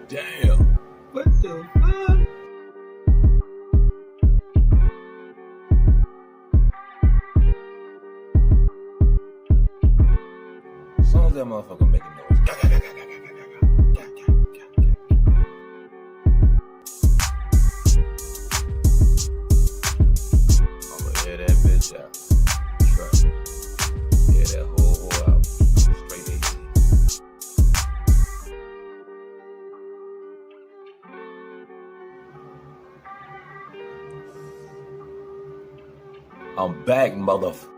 Damn. What the fuck? As long as that motherfucker making noise. I'ma hear that bitch out. Trust me. Hear that whole out. Straight AC. I'm back, motherfucker.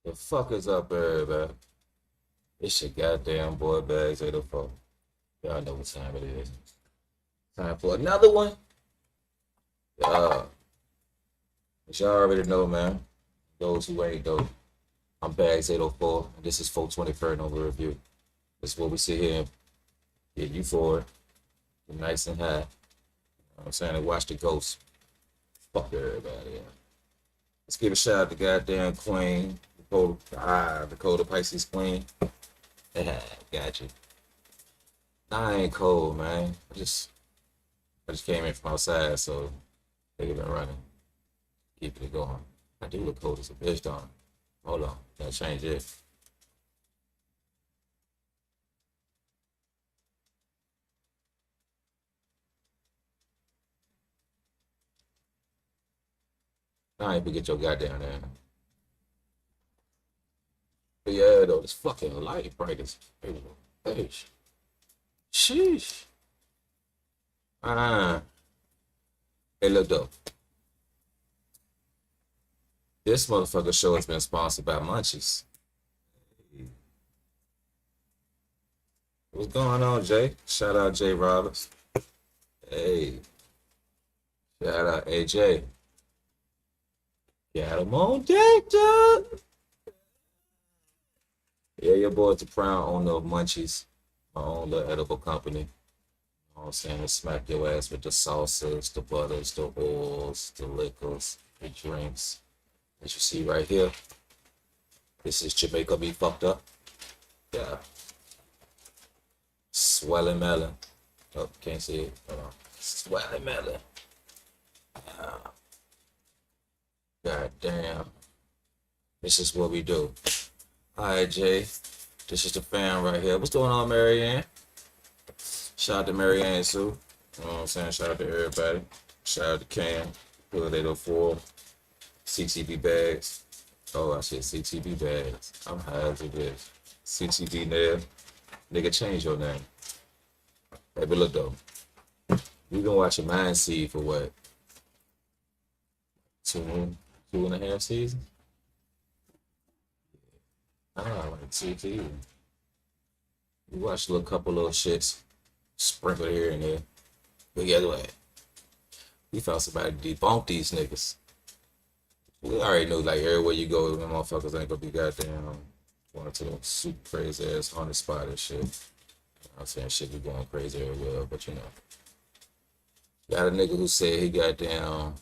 The fuck is up, everybody? It's your goddamn boy Bags 804. Y'all know what time it is. Time for another one. As y'all already know, man. Those who ain't know, I'm Bags 804, and this is 420 Paranormal Review. This is what we sit here and get you for it. Get nice and high. You know what I'm saying? And watch the ghosts. Fuck everybody. Yeah. Let's give a shout out to goddamn Queen. Dakota Pisces Queen. Yeah, got you. Nah, I ain't cold, man. I just came in from outside, so they been running. Keeping it going. I do look cold as a bitch, don't I? Hold on. Gotta change it. I ain't forget your goddamn name. But yeah, though, this fucking light bright as bitch. Sheesh. Hey, look though. This motherfucker show has been sponsored by Munchies. What's going on, Jay? Shout out Jay Roberts. Hey. Shout out AJ. Got him on deck, dog. Yeah, your boy's the proud owner of Munchies, my own little edible company. You know what I'm saying? To smack your ass with the sauces, the butters, the oils, the liquors, the drinks. As you see right here, this is Jamaica Me Fucked Up. Yeah. Swelling melon. Oh, can't see it. Hold on. Swelling melon. God damn. This is what we do. Hi, Jay. This is the fam right here. What's going on, Marianne? Shout out to Marianne, Sue. You know what I'm saying? Shout out to everybody. Shout out to Cam. Hood 804. CTV bags. Oh, I said CTV bags. I'm high as it is. CTV Nev. Nigga, change your name. Hey, but look though. We've been watching Mindseed for what? Two and a half seasons? Like 2 seasons. We watched a little couple little shits sprinkled here and there. But guess what? We found somebody to debunk these niggas. We already know, like, everywhere you go, them motherfuckers ain't gonna be goddamn going to them super crazy ass haunted spot and shit. I'm saying shit be going crazy everywhere, but you know. Got a nigga who said he goddamn,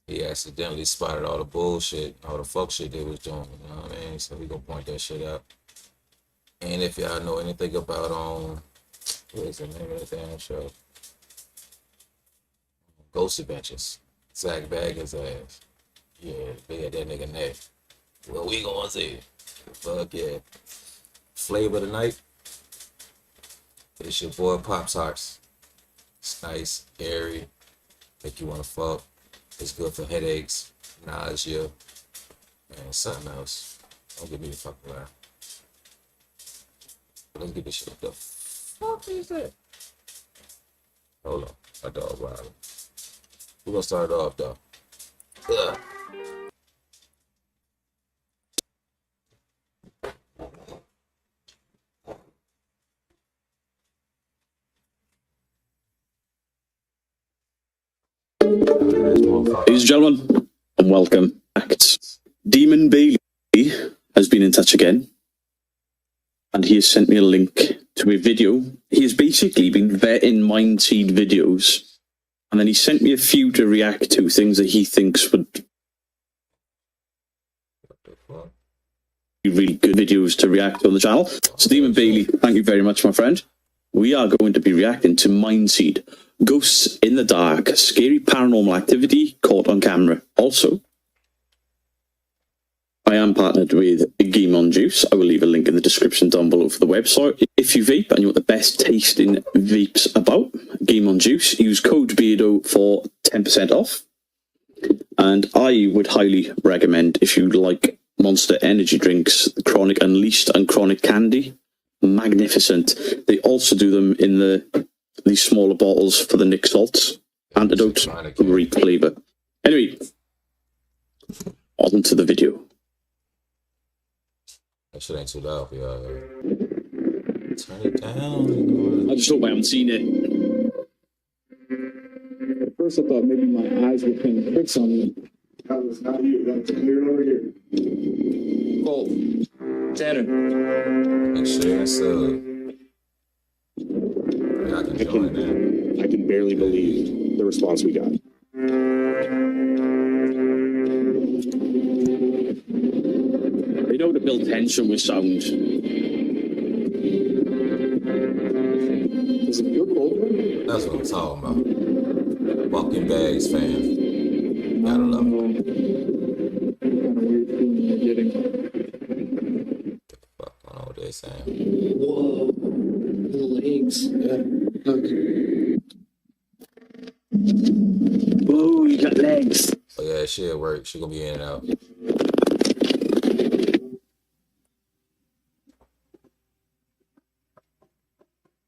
he accidentally spotted all the bullshit, all the fuck shit they was doing, you know what I mean? So we gonna point that shit out. And if y'all know anything about, what is the name of the damn show? Ghost Adventures. Zach Bagans' ass. Yeah, they had that nigga neck. Well, we gonna see. Fuck yeah. Flavor of the night. It's your boy Pops Hearts. It's nice, airy, make you wanna fuck. It's good for headaches, nausea, and something else. Don't give me the fucking lie. Let's get this shit. What the fuck is that? Hold on, my dog wild. We're gonna start it off though. Ugh. Ladies and gentlemen, and welcome back. Demon Bailey has been in touch again. and he has sent me a link to a video. He has basically been vetting mindseed videos, and then he sent me a few to react to, things that he thinks would be really good videos to react to on the channel. Stephen Bailey, thank you very much, my friend. We are going to be reacting to mindseed, ghosts in the dark, scary paranormal activity caught on camera. Also, I am partnered with Game on Juice. I will leave a link in the description down below for the website. If you vape and you want the best tasting vapes about, Game on Juice, use code Beardo for 10% off. And I would highly recommend, if you like Monster energy drinks, Chronic Unleashed and Chronic Candy, magnificent. They also do them in these smaller bottles for the Nick Salts. Antidote, great flavor. Anyway, on to the video. That shit ain't too loud for y'all. Turn it down. I just hope I haven't seen it. At first I thought maybe my eyes were playing tricks on me. That was not you. That was clear over here. Oh, Tanner. And share and sub. Yeah, I can join that. I can barely believe the response we got. They know to build tension with sound. Does it feel cold? That's what I'm talking about. Walking bags, fam. Gotta love it. What kind of weird feeling you're getting. Fuck, I don't know what they're saying. Whoa. The legs. Yeah. Look. Whoa, you got legs. Oh yeah, she'll work. She gonna be in and out.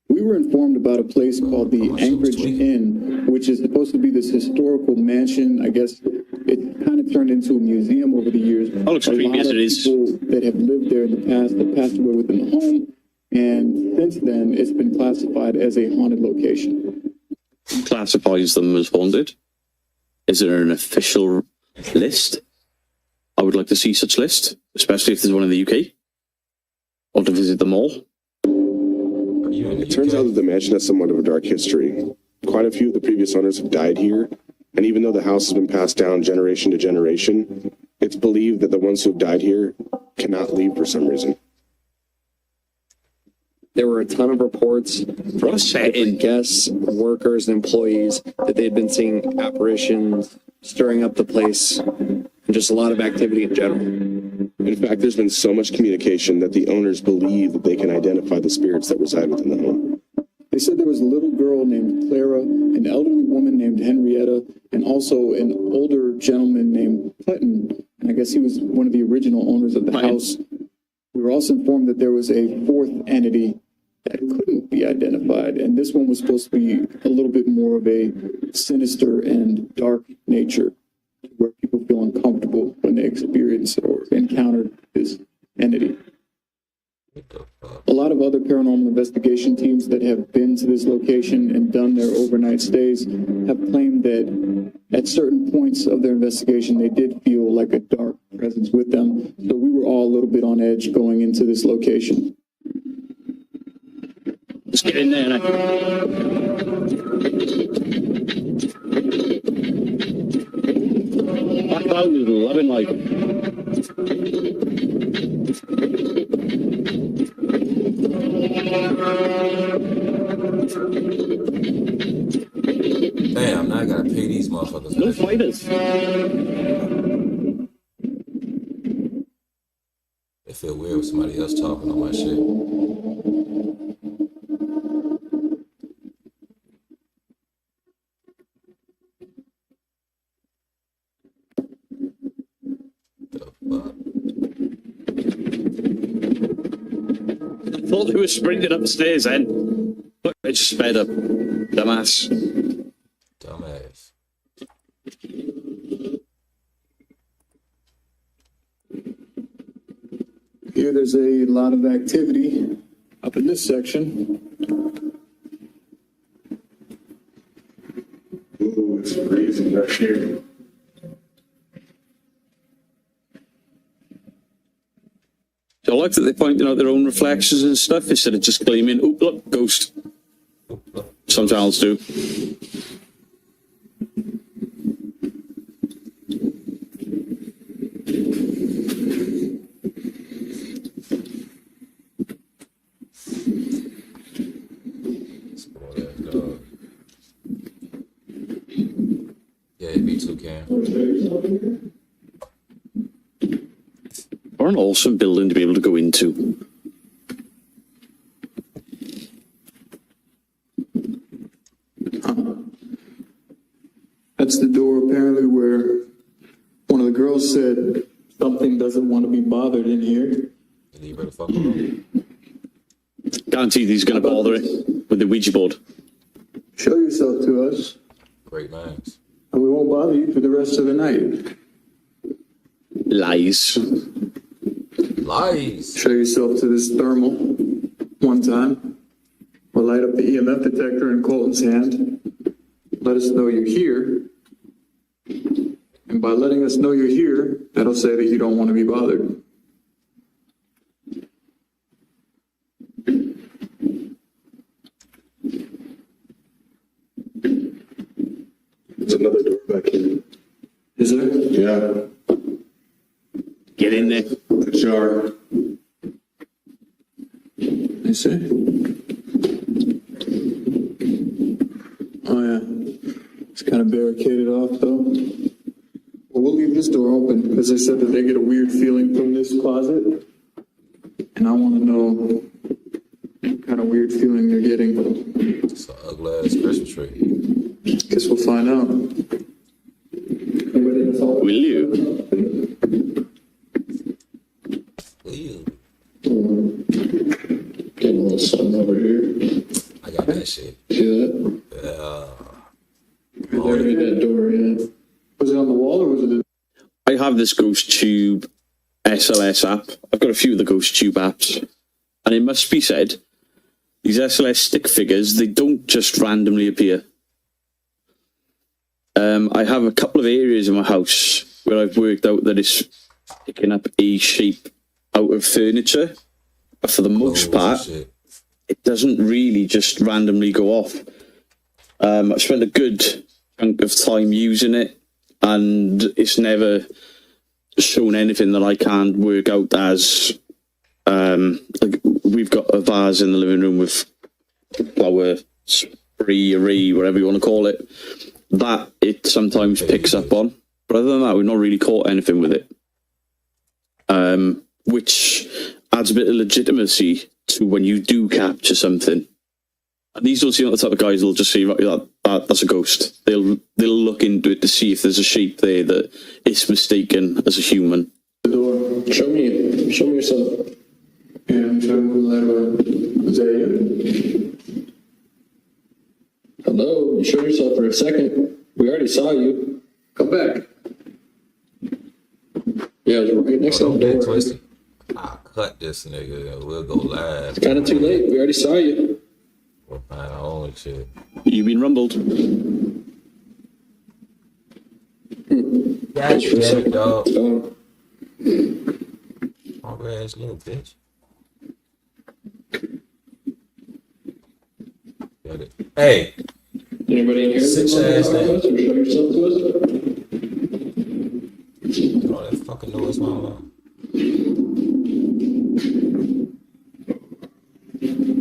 We were informed about a place called the Anchorage Inn, which is supposed to be this historical mansion. I guess it kind of turned into a museum over the years. That looks creepy as it is. People that have lived there in the past have passed away within the home, and since then it's been classified as a haunted location. Who classifies them as haunted? Is there an official list? I would like to see such list, especially if there's one in the UK. Or to visit them all. Are you in the It turns UK? out that the mansion has somewhat of a dark history. Quite a few of the previous owners have died here, and even though the house has been passed down generation to generation, it's believed that the ones who have died here cannot leave for some reason. There were a ton of reports from different guests, workers, and employees that they'd been seeing apparitions stirring up the place and just a lot of activity in general. In fact, there's been so much communication that the owners believe that they can identify the spirits that reside within the home. They said there was a little girl named Clara, an elderly woman named Henrietta, and also an older gentleman named Clinton. And I guess he was one of the original owners of the house. We were also informed that there was a fourth entity that couldn't be identified, and this one was supposed to be a little bit more of a sinister and dark nature, where people feel uncomfortable when they experience or encounter this entity. What the fuck? A lot of other paranormal investigation teams that have been to this location and done their overnight stays have claimed that at certain points of their investigation, they did feel like a dark presence with them. So we were all a little bit on edge going into this location. Let's get in there now. That cloud is loving like. Damn, now I gotta pay these motherfuckers. No back. fighters. It feel weird with somebody else talking on my shit. The fuck? I thought they were sprinting upstairs then. Look, they just sped up. Dumbass. Dumbass. Here there's a lot of activity up in this section. Ooh, it's freezing back here. So I like that they're pointing out their own reflections and stuff instead of just claiming, oh, look, ghost. Some channels do. Yeah, me too, Cam. Or an awesome building to be able to go into. That's the door apparently where one of the girls said something doesn't want to be bothered in here. And you better fuck alone. Guaranteed he's going to bother it with the Ouija board. Show yourself to us, Great minds. and we won't bother you for the rest of the night. Lies. Lies. Show yourself to this thermal one time. We'll light up the EMF detector in Colton's hand. Let us know you're here. And by letting us know you're here, that'll say that you don't want to be bothered. There's another door back here. Is there? Yeah, Get in there. ajar. I see. Oh yeah. It's kind of barricaded off though. Well, we'll leave this door open because they said that they get a weird feeling from this closet. And I want to know what kind of weird feeling they're getting. It's an ugly ass Christmas tree. Guess we'll find out. Will you? Ew. Getting a little sun over here. I got that shit. See that? Right there, that door, yeah. Was it on the wall or was it? I have this Ghost Tube SLS app. I've got a few of the Ghost Tube apps. And it must be said, these SLS stick figures, they don't just randomly appear. I have a couple of areas in my house where I've worked out that it's picking up a shape out of furniture. But for the most part, Shit. it doesn't really just randomly go off. I've spent a good chunk of time using it, and it's never shown anything that I can't work out as. Like we've got a vase in the living room with flower spree, whatever you want to call it, that it sometimes picks up on. But other than that, we've not really caught anything with it. Which adds a bit of legitimacy to when you do capture something. And these don't seem like the type of guys that'll just say, right, that's a ghost. They'll look into it to see if there's a shape there that is mistaken as a human. The door. Show me yourself. Yeah, I'm trying to move that around. Is that you? Hello, show yourself for a second. We already saw you. Come back. Yeah, it was right next to Don't the get door. twisted. I'll cut this nigga and we'll go live. It's kind of too late. We already saw you. We'll find our own shit. You've been rumbled. Yeah, you dog. Oh, Hungry ass little bitch. Got it. Hey, anybody in here? Six that ass wanna talk to us or show yourself to us? all that fucking noise, mama.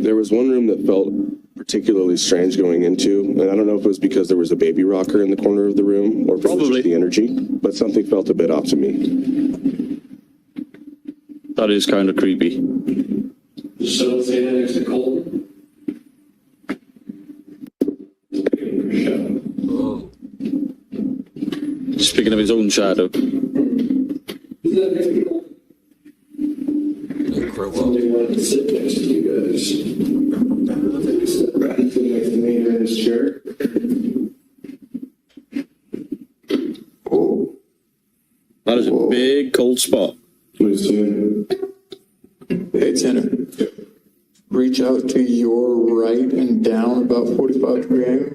There was one room that felt particularly strange going into, and I don't know if it was because there was a baby rocker in the corner of the room or if it was Probably. just the energy, but something felt a bit off to me. That is kind of creepy. So say that next to Colton. Oh, Speaking of his own shadow. nigga, crib up. Somebody wanted to sit next to you guys. Sit next to me in his chair. Oh. That is a big cold spot. Hey, Tanner. Reach out to your right and down about 45 degree angle.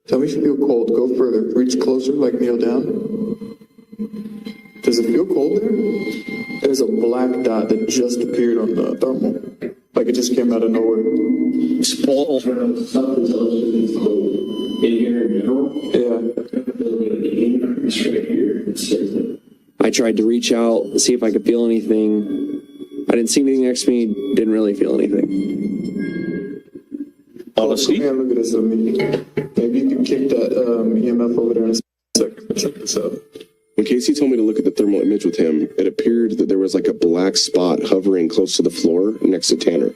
Tell me if you feel cold. Go further. Reach closer, like kneel down. Does it feel cold there? There's a black dot that just appeared on the thermal. Like it just came out of nowhere. Sport. Yeah. I tried to reach out, see if I could feel anything. I didn't see anything next to me, didn't really feel anything. Honestly. Yeah, look at this. Maybe you can kick that EMF over there in a second. Check this out. When Casey told me to look at the thermal image with him, it appeared that there was like a black spot hovering close to the floor next to Tanner.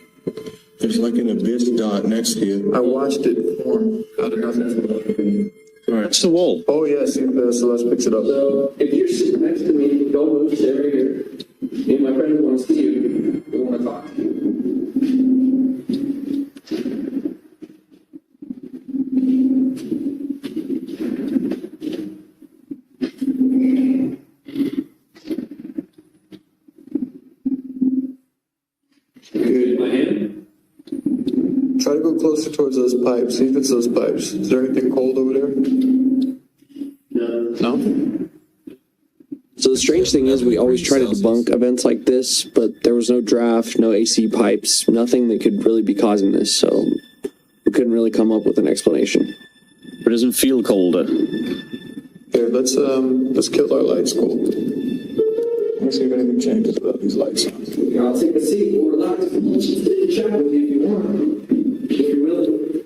There's like an abyss dot next to you. I watched it form out of nothing. That's the wall. Oh yeah, see if Celeste picks it up. So if you're sitting next to me, don't move, stay right here. Me and my friends want to see you. We want to talk to you. Good. My hand? Try to go closer towards those pipes. See if it's those pipes. Is there anything cold over there? No? So the strange thing is we always try to debunk events like this, but there was no draft, no AC pipes, nothing that could really be causing this, so we couldn't really come up with an explanation. It doesn't feel colder. Here, let's kill our lights cold. Let's see if anything changes about these lights. I'll take a seat. We'll relax. We'll sit and chat with you if you want. If you're willing.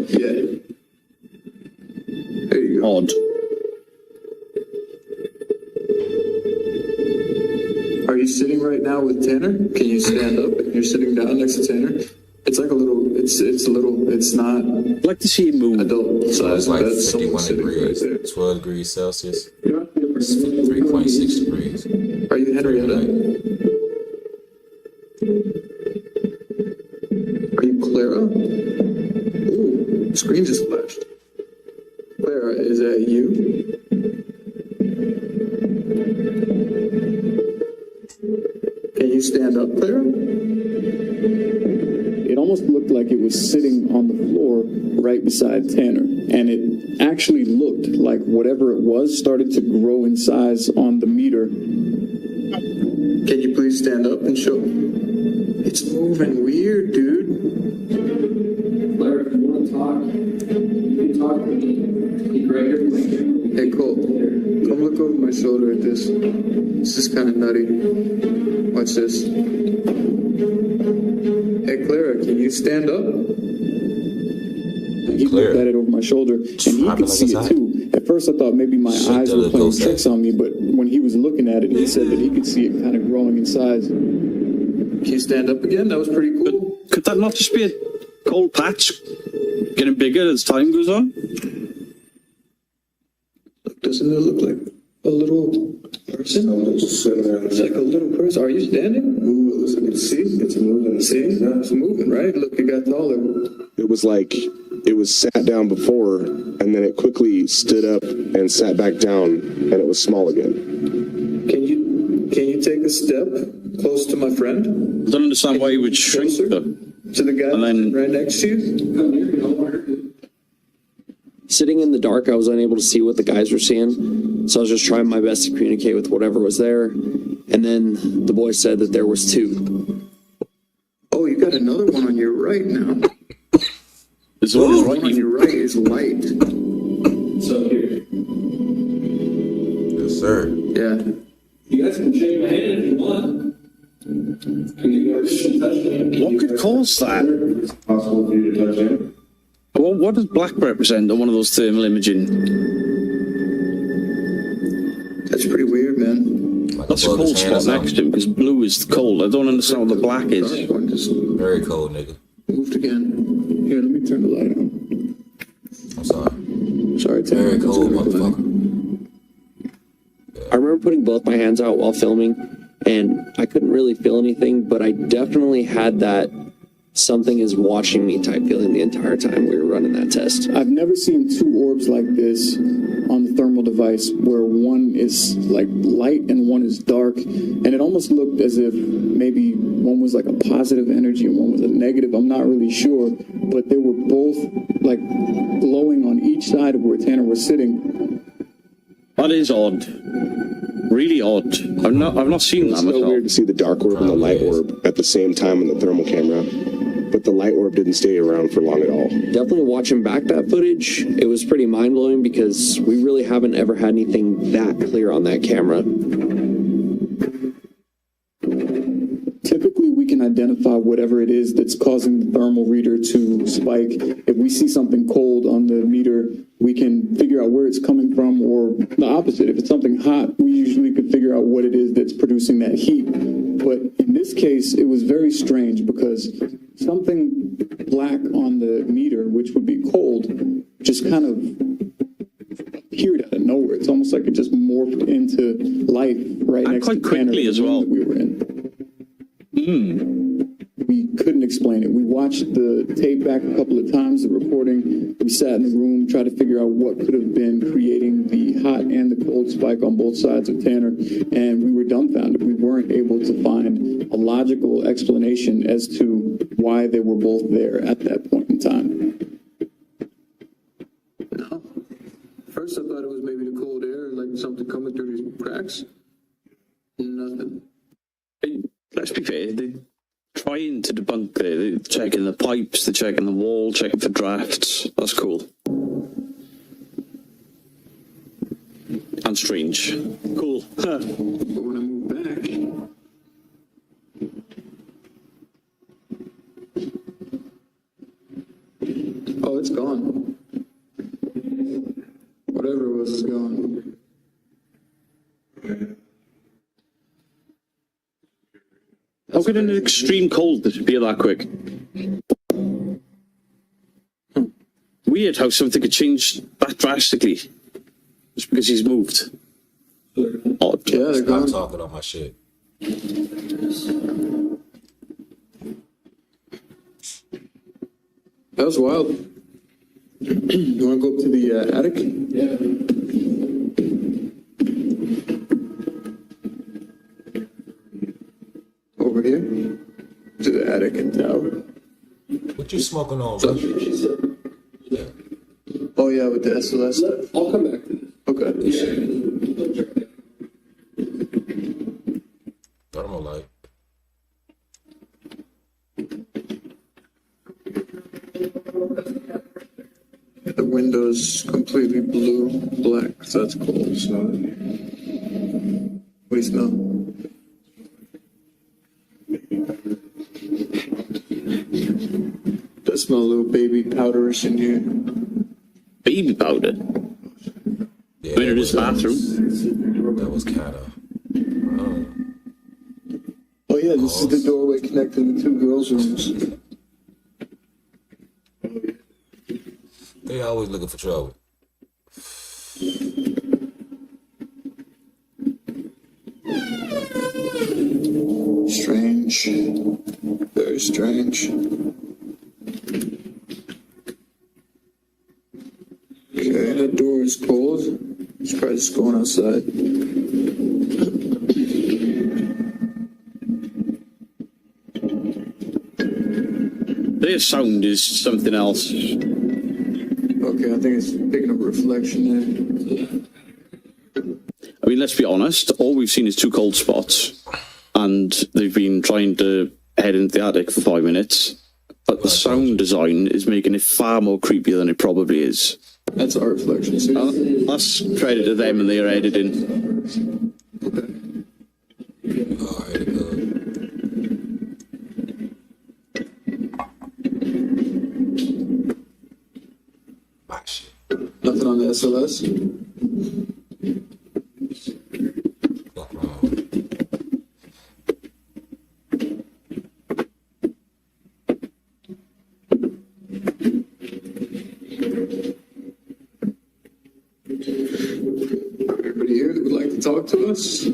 Yeah. There you go. Odd. Are you sitting right now with Tanner? Can you stand up and you're sitting down next to Tanner? It's like a little, it's not I'd like to see it move. adult So size. it's like That's someone 51 sitting right degrees, there. 12 degrees Celsius, 3.6 degrees. Are you Henrietta? Are you Clara? Ooh, screen just flashed. Clara, is that you? Can you stand up, Clara? It almost looked like it was sitting on the floor right beside Tanner. And it actually looked like whatever it was started to grow in size on the meter. Can you please stand up and show? It's moving weird, dude. Claire, if you want to talk, you can talk to me. Keep right here from my camera. Hey, Cole, come look over my shoulder at this. This is kind of nutty. Watch this. Hey, Clara, can you stand up? He Clara. looked at it over my shoulder, and he Dropping could like see a it side. too. At first, I thought maybe my Shit, eyes that were little playing ghost tricks on me, but when he was looking at it, he said that he could see it kind of growing in size. Can you stand up again? That was pretty cool. Could that not just be a cold patch getting bigger as time goes on? Doesn't it look like a little person? It's like a little person. Are you standing? Ooh, see, it's moving. See, it's moving, right? Look, it got taller. It was like it was sat down before, and then it quickly stood up and sat back down, and it was small again. Can you take a step close to my friend? I don't understand why you would shrink Closer though. to the guy And then- right next to you? Come here, you know, Sitting in the dark, I was unable to see what the guys were seeing, so I was just trying my best to communicate with whatever was there. And then the boy said that there was two. Oh, you got another one on your right now. There's one The is one on right. your right is light. So here. Yes, sir. Yeah. You guys can shake my hand if you want. And you guys can touch me. What could cause that? It's possible for you to touch him. What does black represent on one of those thermal imaging? That's pretty weird, man. Like That's a above his cold hand or spot next to him because blue is cold. I don't understand what the black is. Dark one just Very cold, nigga. moved again. Here, let me turn the light on. I'm sorry. Sorry, Tanner. Very That's cold, gonna be funny. motherfucker. I remember putting both my hands out while filming, and I couldn't really feel anything, but I definitely had that something is watching me type feeling the entire time we were running that test. I've never seen two orbs like this on the thermal device where one is like light and one is dark, and it almost looked as if maybe one was like a positive energy and one was a negative. I'm not really sure, but they were both like glowing on each side of where Tanner was sitting. That is odd. Really odd. I've not seen that It's so myself. weird to see the dark orb and the light orb at the same time on the thermal camera, but the light orb didn't stay around for long at all. Definitely watching back that footage, it was pretty mind-blowing because we really haven't ever had anything that clear on that camera. Typically, we can identify whatever it is that's causing the thermal reader to spike. If we see something cold on the meter, we can figure out where it's coming from, or the opposite. If it's something hot, we usually could figure out what it is that's producing that heat. But in this case, it was very strange because something black on the meter, which would be cold, just kind of appeared out of nowhere. It's almost like it just morphed into life right And next quite to Tanner, quickly the as room well. that we were in. We couldn't explain it. We watched the tape back a couple of times, the recording. We sat in the room, tried to figure out what could have been creating the hot and the cold spike on both sides of Tanner, and we were dumbfounded. We weren't able to find a logical explanation as to why they were both there at that point in time. No. First, I thought it was maybe the cold air, like something coming through these cracks. Nothing. Let's be fair, they're trying to debunk it. They're checking the pipes, they're checking the wall, checking for drafts. That's cool. And strange. Cool. But when I moved back, oh, it's gone. Whatever it was is gone. How could an extreme cold disappear that quick? Weird how something could change that drastically. Just because he's moved. Odd. Yeah, they're Stop gone. talking on my shit. That was wild. You want to go up to the attic? Yeah. Over here? To the attic and tower. What you smoking on, bro? Yeah. Oh, yeah, with the SLS. I'll come back to this. Okay. Thermal light. The window's completely blue, black, so that's cool. So, what do you smell? Does smell a little baby powderish in here. Baby powder. Yeah, Went in his that was- bathroom. That was kind of. Oh yeah, this is the doorway connecting the two girls' rooms. They always looking for trouble. Strange. Very strange. Okay, that door is cold. Let's try just going outside. Their sound is something else. Okay, I think it's picking up a reflection I mean, let's be honest, all we've seen is two cold spots, and they've been trying to head into the attic for 5 minutes, but the sound design is making it far more creepier than it probably is. there. That's our reflection. See? That's credit to them and their editing. Alright, my shit. Nothing on the SLS. Fuck wrong. Everybody here that would like to talk to us?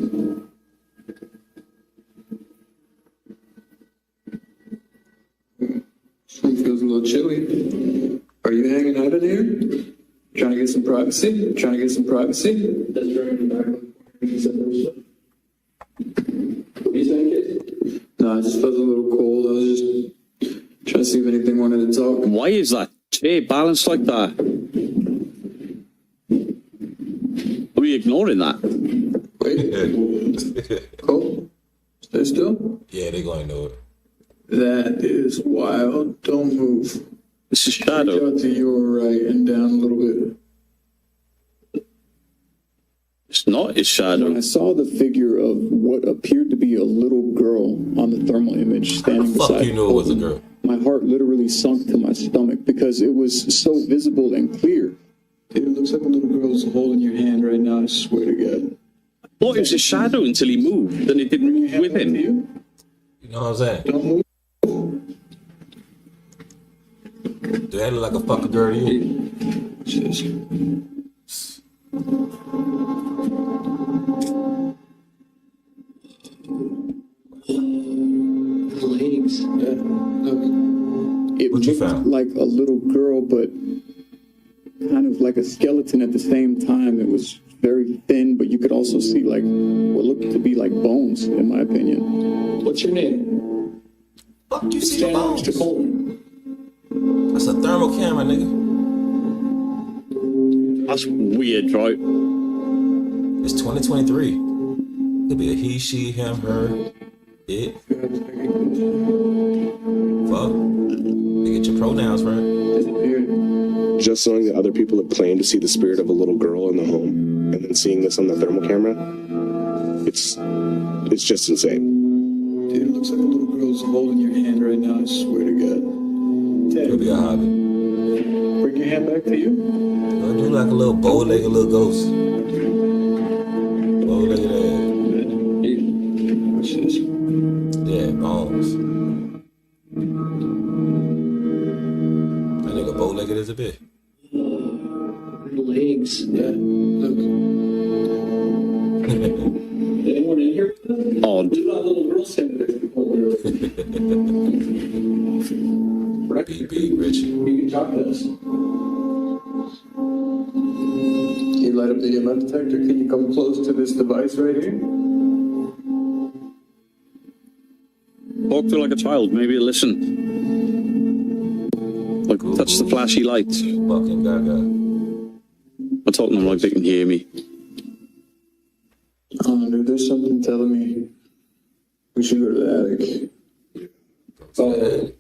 Room feels a little chilly. Are you hanging out in here? Trying to get some privacy? Trying to get some privacy? That's during the back. No, I just felt a little cold. I was just trying to see if anything wanted to talk. Why is that chair balanced like that? Are we ignoring that. Wait. Cole, stay still. Yeah, they gonna know it. That is wild. Don't move. It's a Reach shadow. out to your right and down a little bit. It's not his When shadow. I saw the figure of what appeared to be a little girl on the thermal image standing Fuck, beside you knew it was a Colton, girl. my heart literally sunk to my stomach because it was so visible and clear. Dude, it looks like a little girl's holding your hand right now, I swear to God. I thought it was a shadow until he moved, then it didn't move with him. You? You know what I'm saying? Don't move. Do that look like a fucking girl to you? Legs. Yeah, look. It What you looked found? like a little girl, but kind of like a skeleton at the same time. It was very thin, but you could also see like what looked to be like bones, in my opinion. What's your name? Fuck, you see the Stand next to bones? Colton. That's a thermal camera, nigga. That's weird, right? It's 2023. Could be a he, she, him, her, it. Fuck. You get your pronouns right. Disappeared. Just knowing that other people have claimed to see the spirit of a little girl in the home, and then seeing this on the thermal camera, it's just insane. Dude, it looks like a little girl's holding your hand right now, I swear to God. Could be a hobby. Bring your hand back to you. It'll do like a little bow-legged little ghost. Bow-legged ass. What's this? Yeah, bones. That nigga bow-legged as a bitch. Legs. Yeah, look. Anyone in here? Odd. There's not a little girl standing there. Big Richie. You can talk to us. Can you light up the EMF detector? Can you come close to this device right here? Talk to like a child, maybe he'll listen. Like, touch the flashy lights. Fucking gaga. I'm talking to them like they can hear me. Oh, dude, there's something telling me we should go to the attic. Oh.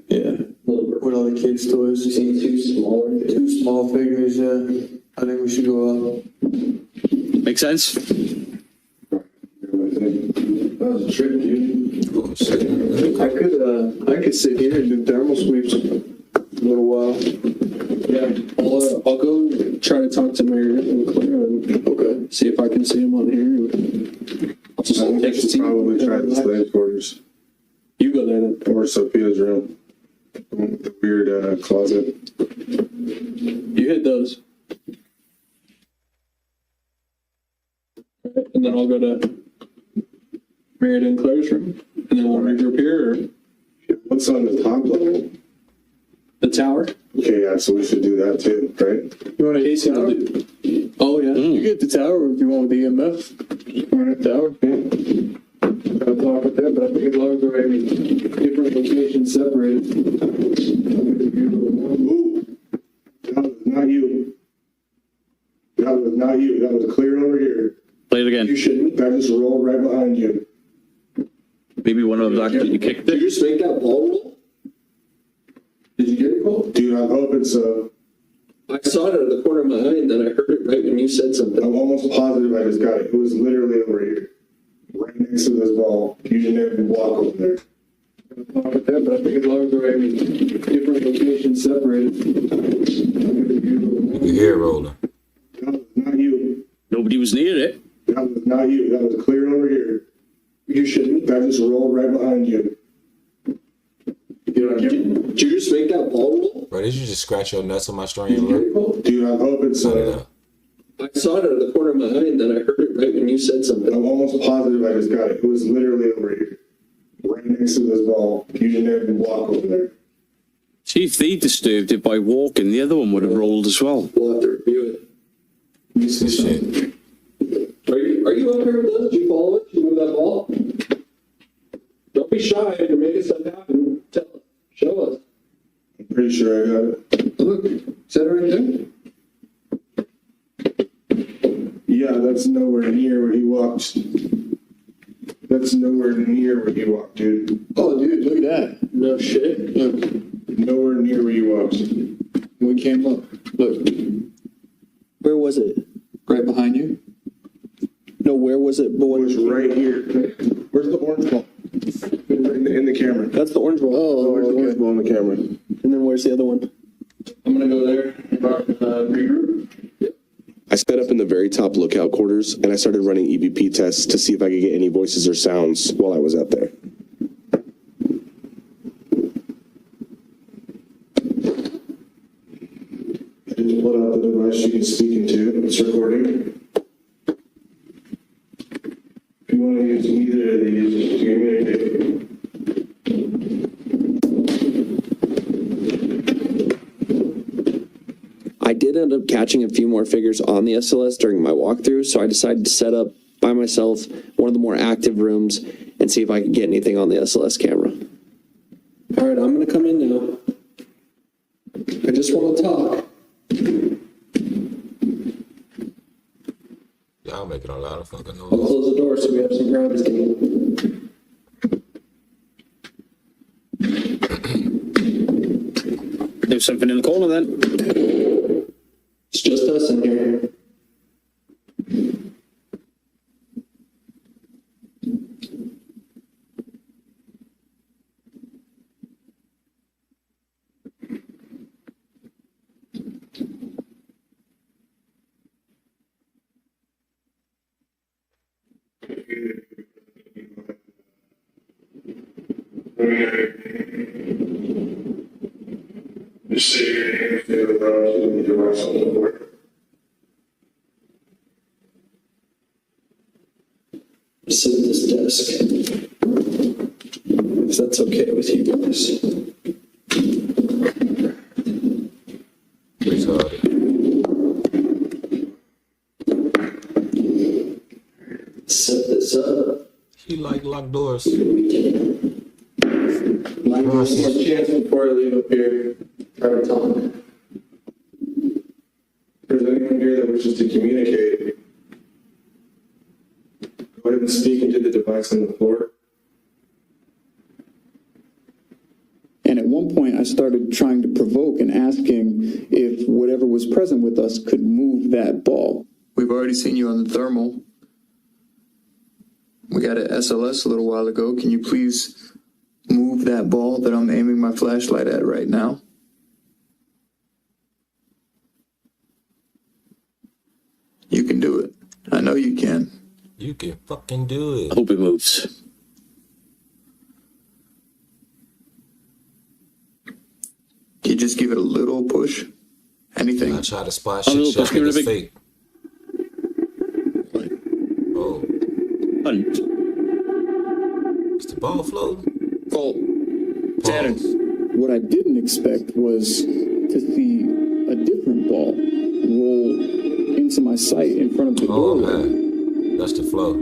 Yeah, with all the kids' toys. Two small figures, yeah. I think we should go up. Make sense? That was a trick, dude. Oh shit. I could sit here and do thermal sweeps a little while. Yeah, I'll go try to talk to Meredith and Claire and Okay. see if I can see him on here. I'll just I think take we should probably try the slave quarters. You go there then. Or Sophia's room. The one with the weird closet. You hit those. And then I'll go to Meredith and Claire's room. And then we'll regroup here or What's on the top level? the tower. Okay, yeah, so we should do that too, right? You want to Casey will tower? do. Oh, yeah. You get the tower if you want with the EMF. All right, tower. Gotta talk with them, but I think as long as they're in different locations separated. Ooh, that was not you. That was not you. That was clear over here. Play it again. You shouldn't. That just rolled right behind you. Maybe one of them actually kicked Did you it. just make that ball roll? Did you get it, Cole? Dude, I'm hoping so. I saw it out of the corner of my eye and then I heard it right when you said something. I'm almost positive I just got it. It was literally over here. Right next to this ball. You should never walk over there. Talk with them, but I think as long as they're in different locations separated. You can hear it rolling. That was not you. Nobody was near it. That was not you. That was clear over here. You shouldn't. That just rolled right behind you. Did you just make that ball roll? Bro, did you just scratch your nuts on my string alert? Dude, I'm hoping Sign it so. up. I saw it out of the corner of my eye and then I heard it right when you said something. I'm almost positive I just got it. It was literally over here. Right next to this ball. You should never walk over there. See, if they disturbed it by walking, the other one would have rolled as well. We'll have to review This shit. it. Are you up here with us? Did you follow it? Did you move that ball? Don't be shy. If you're making stuff happen, tell us. Show us. I'm pretty sure I got it. Look, is that right there? that's nowhere near where he walked. That's nowhere near where he walked, dude. Oh, dude, look at that. No shit. Look, Nowhere near where you walked. we came up. Look, Where was it? right behind you. No, where was it? But It was right here. Where's the orange ball? In the camera. That's the orange ball. Oh, Where's the orange okay. ball in the camera? And then where's the other one? I'm gonna go there. Regroup. I set up in the very top lookout quarters and I started running EVP tests to see if I could get any voices or sounds while I was out there. I just pulled out the device you can speak into. It's recording. If you want to use either of these to communicate. I did end up catching a few more figures on the SLS during my walkthrough, so I decided to set up by myself one of the more active rooms and see if I could get anything on the SLS camera. All right, I'm going to come in now. I just want to talk. Y'all making a lot of fucking I'll noise. close the door so we have some privacy. There's something in the corner then. It's just us in here. Just sit here and feel the device on the board. Sit at this desk. If that's okay with you guys. Retarded. Set this up. He like locked doors. Like One more chance before I leave up here. try to talk. If there's anyone here that wishes to communicate, go ahead and speak into the device on the floor. And at one point, I started trying to provoke and asking if whatever was present with us could move that ball. We've already seen you on the thermal. We got an SLS a little while ago. Can you please move that ball that I'm aiming my flashlight at right now? You can do it. I know you can. You can fucking do I it. hope it moves. Can you just give it a little push? Anything? I try to spot A shit. little Shot push, give it a niggas big- fake. Oh, Hunt. is the ball floating? Call. Pause. What I didn't expect was to see a different ball roll into my sight in front of the Oh doorway. man, that's the flow.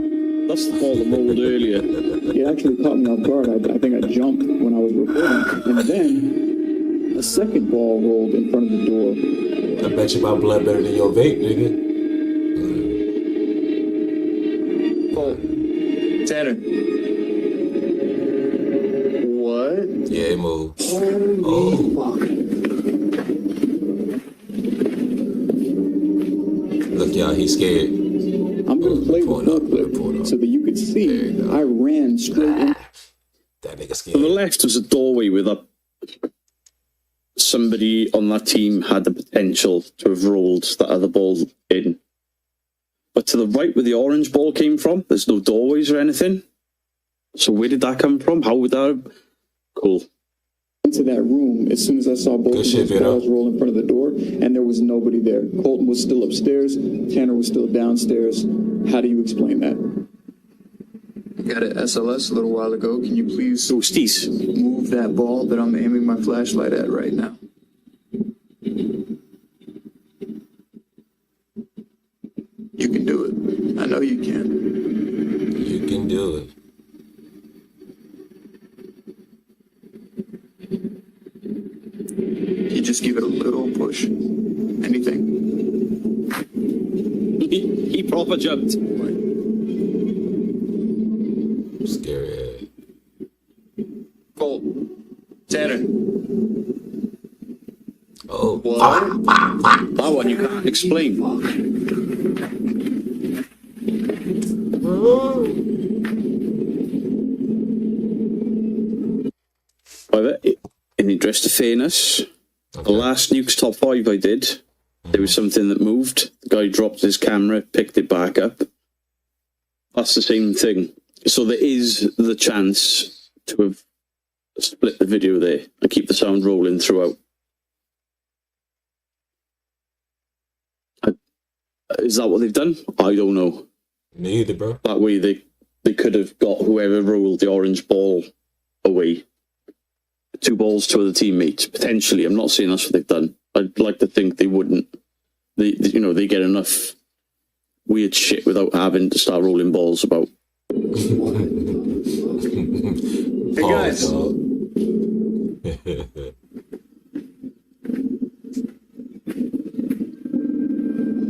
That's the ball that rolled earlier. It actually caught me off guard. I think I jumped when I was recording. And then a second ball rolled in front of the door. I bet you my blood better than your vape, nigga. Call. Tanner. What? Yeah, it moved. Holy fuck. Look, y'all, he's scared. I'm going to play the Report full up, report clip up. so that you could There see you go. I ran straight in. That nigga On the scared. left was a doorway with somebody on that team had the potential to have rolled that other ball in. But to the right where the orange ball came from, there's no doorways or anything. So where did that come from? How would that have... Cool. Into that room as soon as I saw both Good of shit, those Vito. balls roll in front of the door, and there was nobody there. Colton was still upstairs. Tanner was still downstairs. How do you explain that? I got an SLS a little while ago. Can you please Ghosties. move that ball that I'm aiming my flashlight at right now? You can do it. I know you can. You can do it. You just give it a little push. Anything. He proper I jumped. Scary. Colt. Tanner. Oh, What? That one you can't explain. However, in the interest of fairness, the last Nuke's top 5 I did, there was something that moved. The guy dropped his camera, picked it back up. That's the same thing. So there is the chance to have split the video there and keep the sound rolling throughout. Is that what they've done? I don't know. me either, bro. That way they could have got whoever rolled the orange ball away. 2 balls to other teammates, potentially. I'm not saying that's what they've done. I'd like to think they wouldn't. They get enough weird shit without having to start rolling balls about. Hey guys.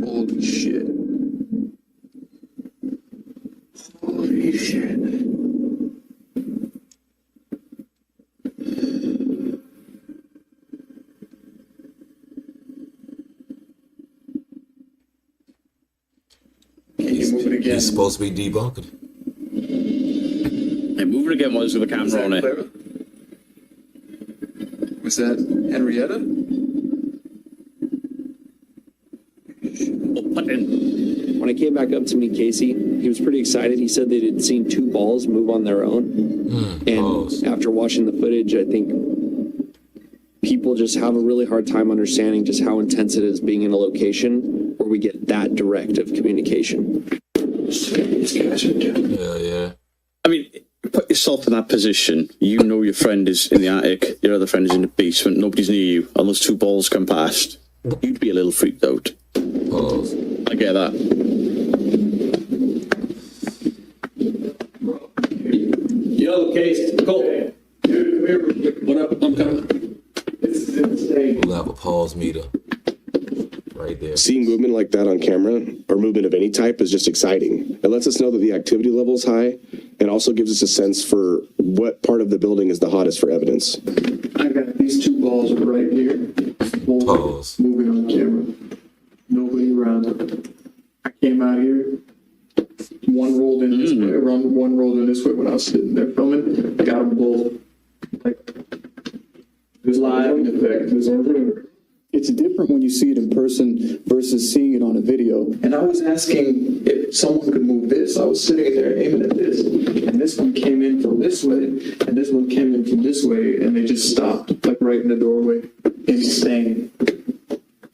Holy shit. Holy shit. Can you move it again? He's supposed to be debunked. Hey, move it again while there's with the Was camera that on it. Clara? Was that Henrietta? Oh, button. When I came back up to meet Casey, he was pretty excited. He said they'd seen 2 balls move on their own. And after watching the footage, I think people just have a really hard time understanding just how intense it is being in a location where we get that direct of communication. These guys are doing. Yeah. I mean, put yourself in that position. You know your friend is in the attic, your other friend is in the basement, nobody's near you, and those 2 balls come past. You'd be a little freaked out. Pause. I get that. Yo, Case, Colt. Dude, come here real quick. What up? I'm coming. This is insane. We'll have a pause meter right there. Seeing movement like that on camera, or movement of any type, is just exciting. It lets us know that the activity level is high, and also gives us a sense for what part of the building is the hottest for evidence. I got these 2 balls right here. Both Pause. moving on camera. Nobody around. I came out here. One rolled in this way, one rolled in this way when I was sitting there filming. I got them both. Like, there's live in effect. It's different when you see it in person versus seeing it on a video. And I was asking if someone could move this. I was sitting there aiming at this. And this one came in from this way, and this one came in from this way, and they just stopped, like right in the doorway. Insane.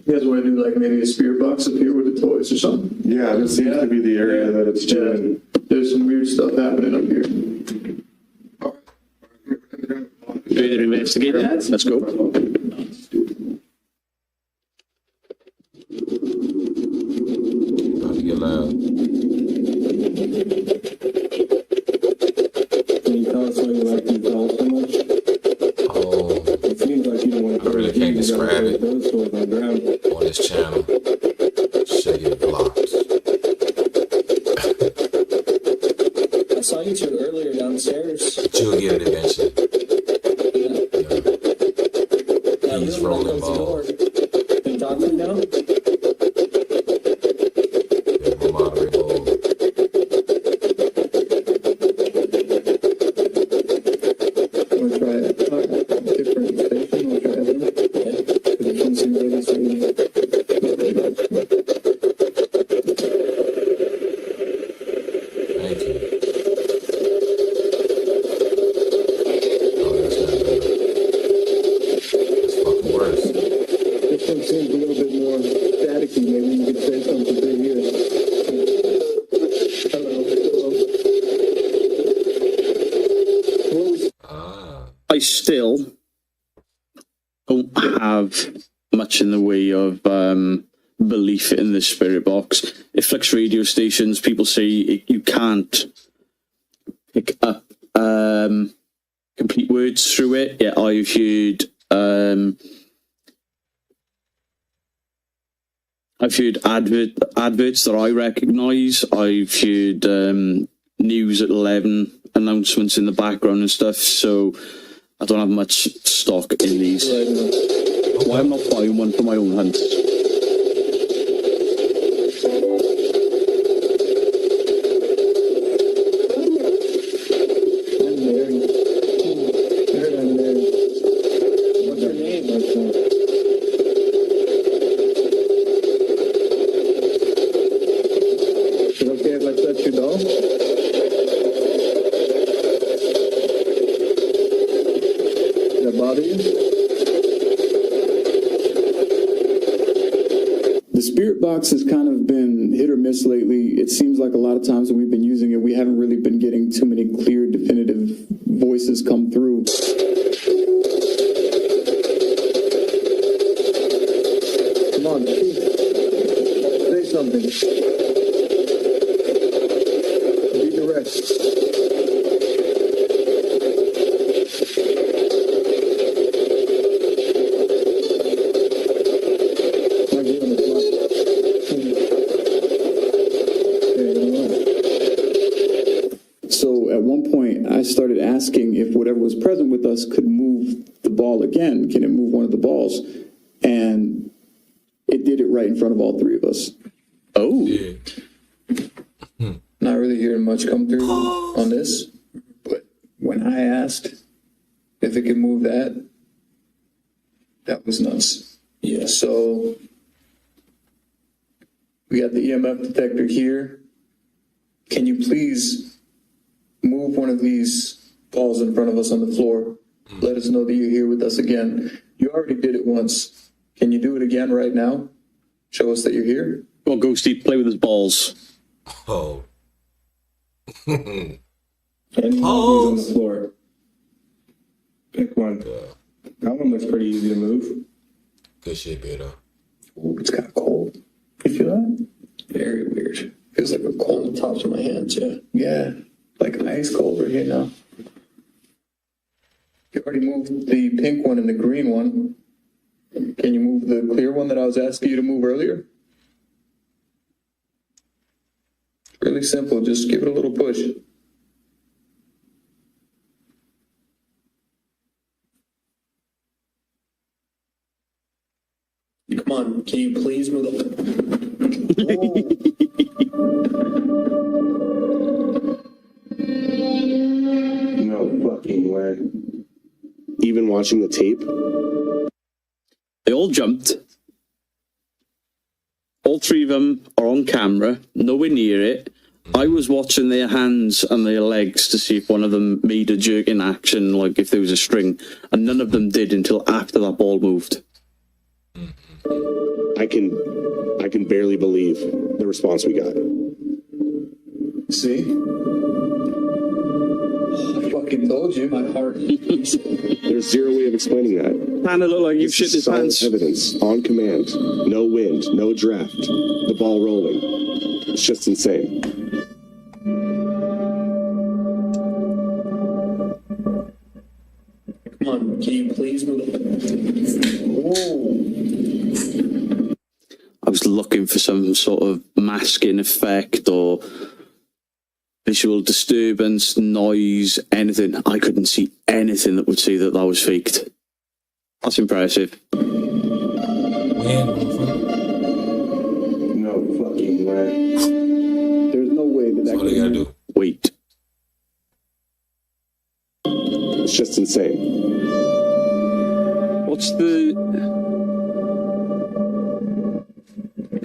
You guys want to do like maybe a spirit box up here with the toys or something? Yeah, this seems to be the area that it's doing. There's some weird stuff happening up here. Ready to investigate that? Let's go. About to get loud. Can you tell us why you like these dolls so much? Oh, It seems like you don't want to I really can't describe it those toys on the ground. on this channel. Show you blocks. I saw you 2 earlier downstairs. But you'll get it eventually. He's When I rolling closed the door. balls. Can you talk to him now? Yeah, moderate ball. Want to try a different station? Want to try other? Because it comes in really sweet. Thank you. Oh, that's not better. That's fucking worse. This one seems a little bit more staticky. Maybe you could say something through here. Hello. Ah. I still don't have much in the way of belief in this spirit box. It flicks radio stations. People say you can't pick up complete words through it. Yeah, I've heard I've heard adverts that I recognise. I've heard news at 11, announcements in the background and stuff. So I don't have much stock in these. Why I'm not buying one for my own hunt? What's your name? Is it okay if I touch your doll? Does that bother you? The spirit box has kind of been hit or miss lately. It seems like a lot of times when we've been using it, we haven't really been getting too many clear, definitive voices come through. Come on, speak. Say something. Be direct. Not giving a fuck. So at one point, I started asking if whatever was present with us could move the ball again. Can it move one of the balls? And it did it right in front of all three of us. Oh. Yeah. Not really hearing much come through on this, but when I asked if it could move that, that was nuts. Yeah, so we got the EMF detector here. Can you please move one of these balls in front of us on the floor? Let us know that you're here with us again. You already did it once. Can you do it again right now? Show us that you're here. Well, Ghosty, play with his balls. Oh. Any of these on the floor. Pick one. That one looks pretty easy to move. Good shit, Beto. Ooh, it's kind of cold. You feel that? Very weird. Feels like a cold on the tops of my hands, yeah. Yeah, like ice cold right here now. You already moved the pink one and the green one. Can you move the clear one that I was asking you to move earlier? Really simple, just give it a little push. Come on, can you please move the... No fucking way. Even watching the tape, They all jumped. All three of them are on camera, nowhere near it. I was watching their hands and their legs to see if one of them made a jerk in action, like if there was a string, and none of them did until after that ball moved. I can barely believe the response we got. See? I fucking told you, my heart. There's zero way of explaining that. Kinda look like you've shit This his is solid pants. evidence on command. No wind, no draft. The ball rolling. It's just insane. Come on, can you please move the... I was looking for some sort of masking effect or visual disturbance, noise, anything. I couldn't see anything that would say that that was faked. That's impressive. When, motherfucker? No fucking way. There's no way that That's all they gotta do. Wait. It's just insane. What's the...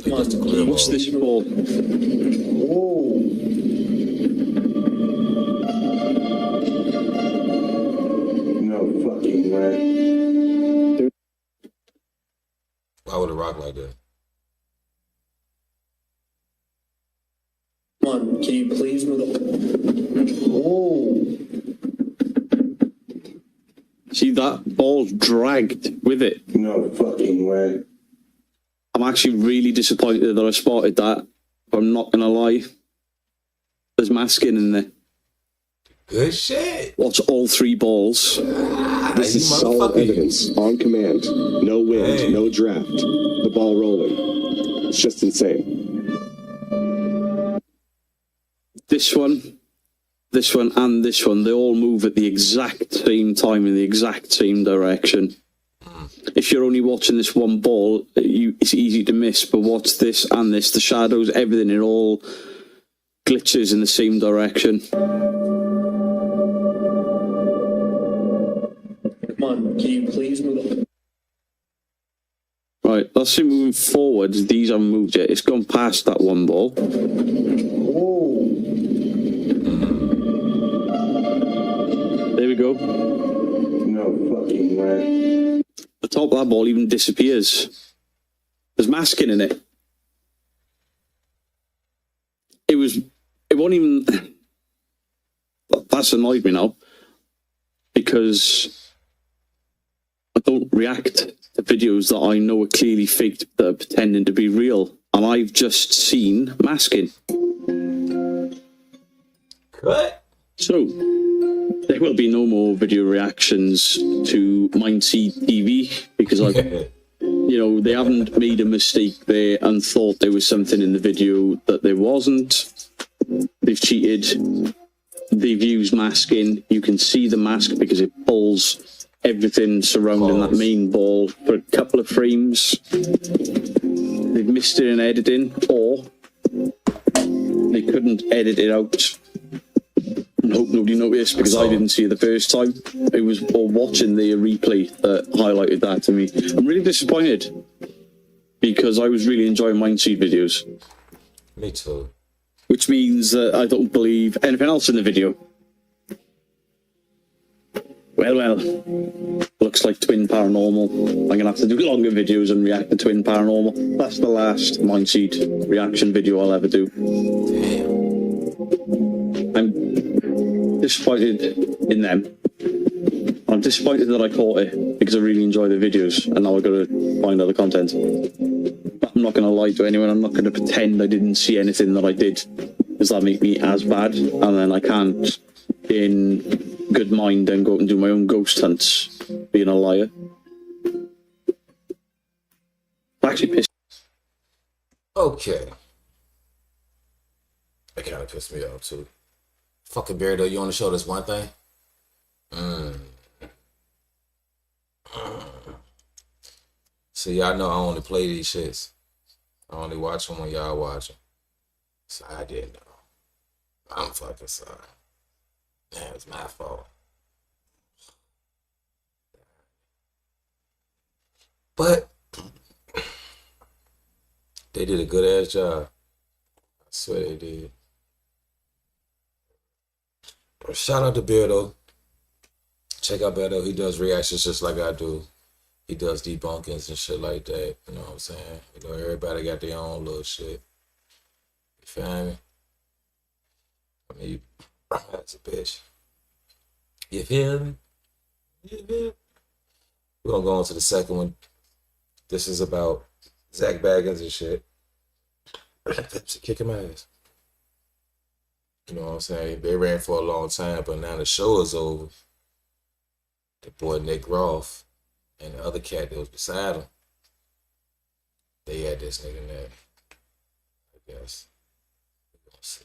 That's the clear What's ball. this for? No fucking way. Why would it rock like that? Come on, can you please move the... See, that ball dragged with it. No fucking way. I'm actually really disappointed that I spotted that, but I'm not going to lie. There's masking in there. Good shit. What's all three balls? This is solid evidence on command. No wind, no draft. The ball rolling. It's just insane. This one, and this one, they all move at the exact same time in the exact same direction. If you're only watching this one ball, it's easy to miss, but watch this and this, the shadows, everything, it all glitches in the same direction. Come on, can you please move on? Right, let's see moving forward. These haven't moved yet. It's gone past that one ball. There we go. No fucking way. The top of that ball even disappears. There's masking in it. It won't even... That's annoyed me now. Because I don't react to videos that I know are clearly faked, that are pretending to be real. And I've just seen masking. Cut. So, there will be no more video reactions to mindseed TV because they haven't made a mistake there and thought there was something in the video that there wasn't. They've cheated. They've used masking. You can see the mask because it pulls everything surrounding that main ball for a couple of frames. They've missed it in editing, or they couldn't edit it out. I hope nobody noticed because I didn't see it the first time. It was watching the replay that highlighted that to me. I'm really disappointed because I was really enjoying mindseed videos. Me too. Which means that I don't believe anything else in the video. Well, looks like Twin Paranormal. I'm going to have to do longer videos and react to Twin Paranormal. That's the last mindseed reaction video I'll ever do. I'm disappointed in them. I'm disappointed that I caught it because I really enjoy the videos and now I've got to find other content. But I'm not going to lie to anyone. I'm not going to pretend I didn't see anything that I did because that'll make me as bad, and then I can't in good mind and go out and do my own ghost hunts being a liar. Actually pissed. Okay. That kind of pissed me off too. Fucking Beardo, you want to show this one thing? See, y'all know I only play these shits. I only watch them when y'all watch them. So I didn't know. I'm fucking sorry. Man, it's my fault. But they did a good ass job. I swear they did. Shout out to Beardo. Check out Beardo. He does reactions just like I do. He does debunkings and shit like that. You know what I'm saying? You know, everybody got their own little shit. You feel me? I mean, that's a bitch. You feel me? We're gonna go on to the second one. This is about Zach Baggins and shit. Kicking my ass. You know what I'm saying? They ran for a long time, but now the show is over. The boy Nick Roth and the other cat that was beside him, they had this nigga there, I guess. We're gonna see.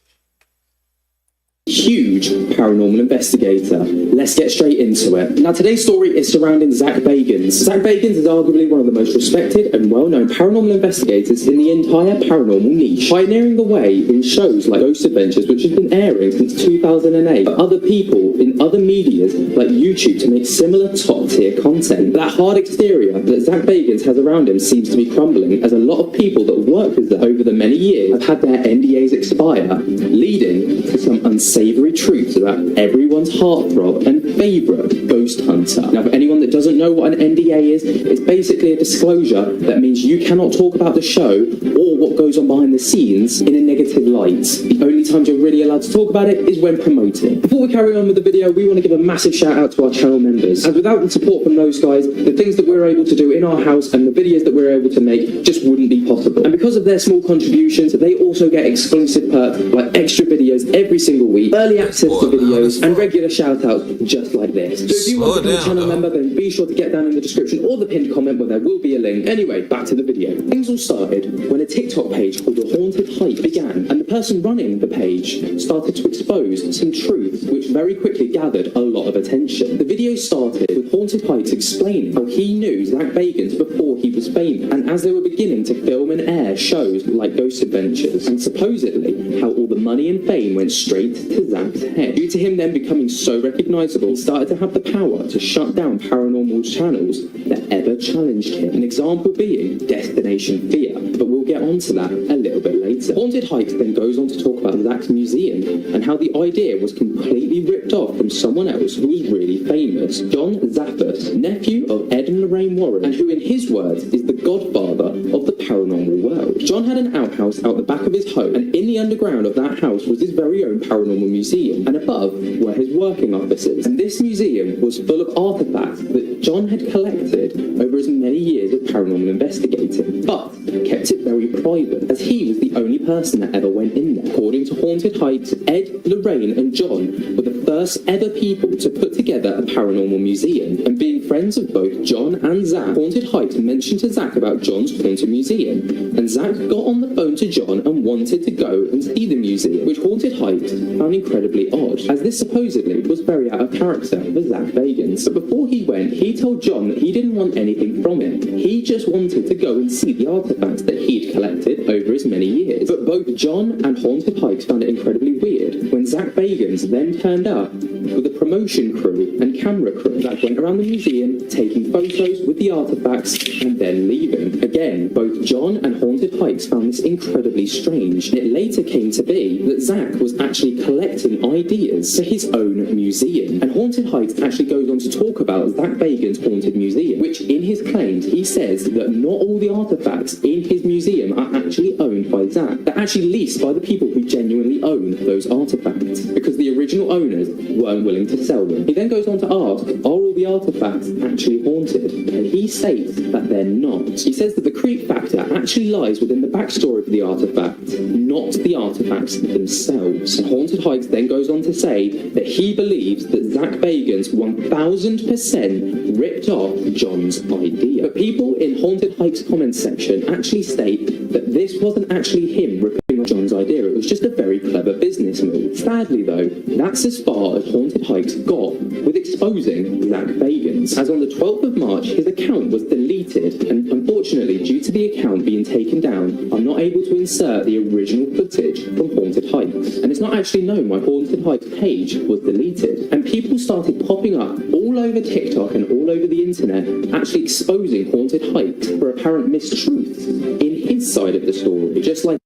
Huge paranormal investigator. Let's get straight into it. Now, today's story is surrounding Zach Bagans. Zach Bagans is arguably one of the most respected and well-known paranormal investigators in the entire paranormal niche, pioneering the way in shows like Ghost Adventures, which has been airing since 2008, for other people in other medias like YouTube to make similar top-tier content. But that hard exterior that Zach Bagans has around him seems to be crumbling, as a lot of people that work with Zach over the many years have had their NDAs expire, leading to some unsavory truths about everyone's heartthrob and favourite ghost hunter. Now, for anyone that doesn't know what an NDA is, it's basically a disclosure that means you cannot talk about the show or what goes on behind the scenes in a negative light. The only times you're really allowed to talk about it is when promoting. Before we carry on with the video, we want to give a massive shout out to our channel members, as without the support from those guys, the things that we're able to do in our house and the videos that we're able to make just wouldn't be possible. And because of their small contributions, they also get exclusive perks like extra videos every single week, early access to videos, and regular shout outs just like this. So if you want to become a channel member, then be sure to get down in the description or the pinned comment where there will be a link. Anyway, back to the video. Things all started when a TikTok page called The Haunted Hike began, and the person running the page started to expose some truth which very quickly gathered a lot of attention. The video started with Haunted Hikes explaining how he knew Zach Bagans before he was famous, and as they were beginning to film and air shows like Ghost Adventures, and supposedly how all the money and fame went straight to Zach's head. Due to him then becoming so recognisable, he started to have the power to shut down paranormal channels that ever challenged him. An example being Destination Fear, but we'll get onto that a little bit later. Haunted Hikes then goes on to talk about Zach's museum and how the idea was completely ripped off from someone else who was really famous, John Zappos, nephew of Ed and Lorraine Warren, and who in his words is the godfather of the paranormal world. John had an outhouse out the back of his home, and in the underground of that house was his very own paranormal museum, and above were his working offices. And this museum was full of artifacts that John had collected over his many years of paranormal investigating, but kept it very private, as he was the only person that ever went in there. According to Haunted Hikes, Ed, Lorraine and John were the first ever people to put together a paranormal museum, and being friends of both John and Zach, Haunted Hikes mentioned to Zach about John's haunted museum, and Zach got on the phone to John and wanted to go and see the museum, which Haunted Hikes found incredibly odd, as this supposedly was very out of character for Zach Bagans. But before he went, he told John that he didn't want anything from it. He just wanted to go and see the artifacts that he had collected over his many years. But both John and Haunted Hikes found it incredibly weird when Zach Bagans then turned up with a promotion crew and camera crew that went around the museum taking photos with the artifacts and then leaving. Again, both John and Haunted Hikes found this incredibly strange. It later came to be that Zach was actually collecting ideas for his own museum, and Haunted Hikes actually goes on to talk about Zach Bagans' haunted museum, which in his claims he says that not all the artifacts in his museum are actually owned by Zach. They're actually leased by the people who genuinely own those artifacts, because the original owners weren't willing to sell them. He then goes on to ask, are all the artifacts actually haunted? And he states that they're not. He says that the creep factor actually lies within the backstory of the artifact, not the artifacts themselves. And Haunted Hikes then goes on to say that he believes that Zach Bagans 1000% ripped off John's idea. But people in Haunted Hikes comments section actually state that this wasn't actually him ripping off John's idea, it was just a very clever business move. Sadly though, that's as far as Haunted Hikes got with exposing Zach Bagans, as on the 12th of March his account was deleted, and unfortunately due to the account being taken down, I'm not able to insert the original footage from Haunted Hikes, and it's not actually known why Haunted Hikes page was deleted, and people started popping up all over TikTok and all over the internet actually exposing Haunted Hikes for apparent mistruths in his side of the story, just like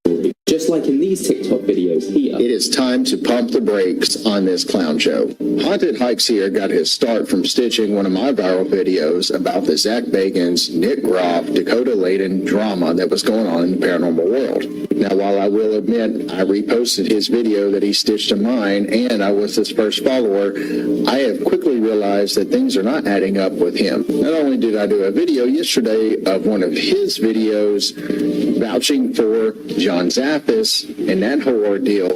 in these TikTok videos here. It is time to pump the brakes on this clown show. Haunted Hikes here got his start from stitching one of my viral videos about the Zach Bagans, Nick Groff, Dakota Layden drama that was going on in the paranormal world. Now, while I will admit I reposted his video that he stitched to mine, and I was his first follower, I have quickly realized that things are not adding up with him. Not only did I do a video yesterday of one of his videos vouching for John Zappos and that whole ordeal,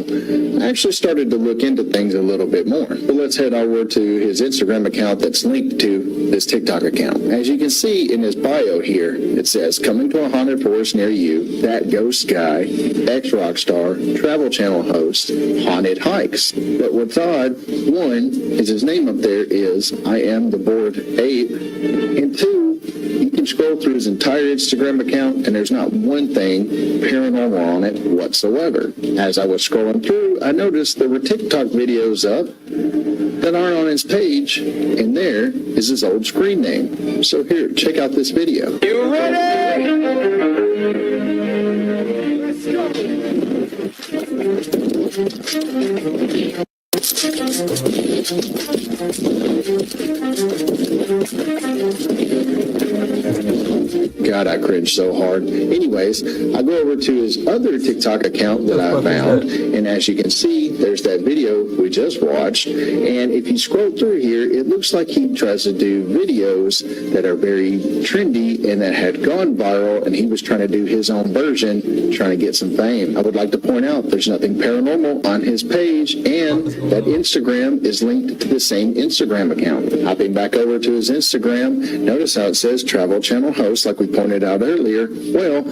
I actually started to look into things a little bit more. But let's head over to his Instagram account that's linked to this TikTok account. As you can see in his bio here, it says, coming to a haunted forest near you, that ghost guy, ex-rock star, Travel Channel host, Haunted Hikes. But what's odd, one, is his name up there is I Am the Bored Ape, and two, you can scroll through his entire Instagram account and there's not one thing paranormal on it whatsoever. As I was scrolling through, I noticed there were TikTok videos up that aren't on his page, and there is his old screen name. So here, check out this video. You ready? Let's go. God, I cringe so hard. Anyways, I go over to his other TikTok account that I found, and as you can see, there's that video we just watched, and if you scroll through here, it looks like he tries to do videos that are very trendy and that had gone viral, and he was trying to do his own version, trying to get some fame. I would like to point out there's nothing paranormal on his page, and that Instagram is linked to the same Instagram account. Hopping back over to his Instagram, notice how it says Travel Channel host like we pointed out earlier, well,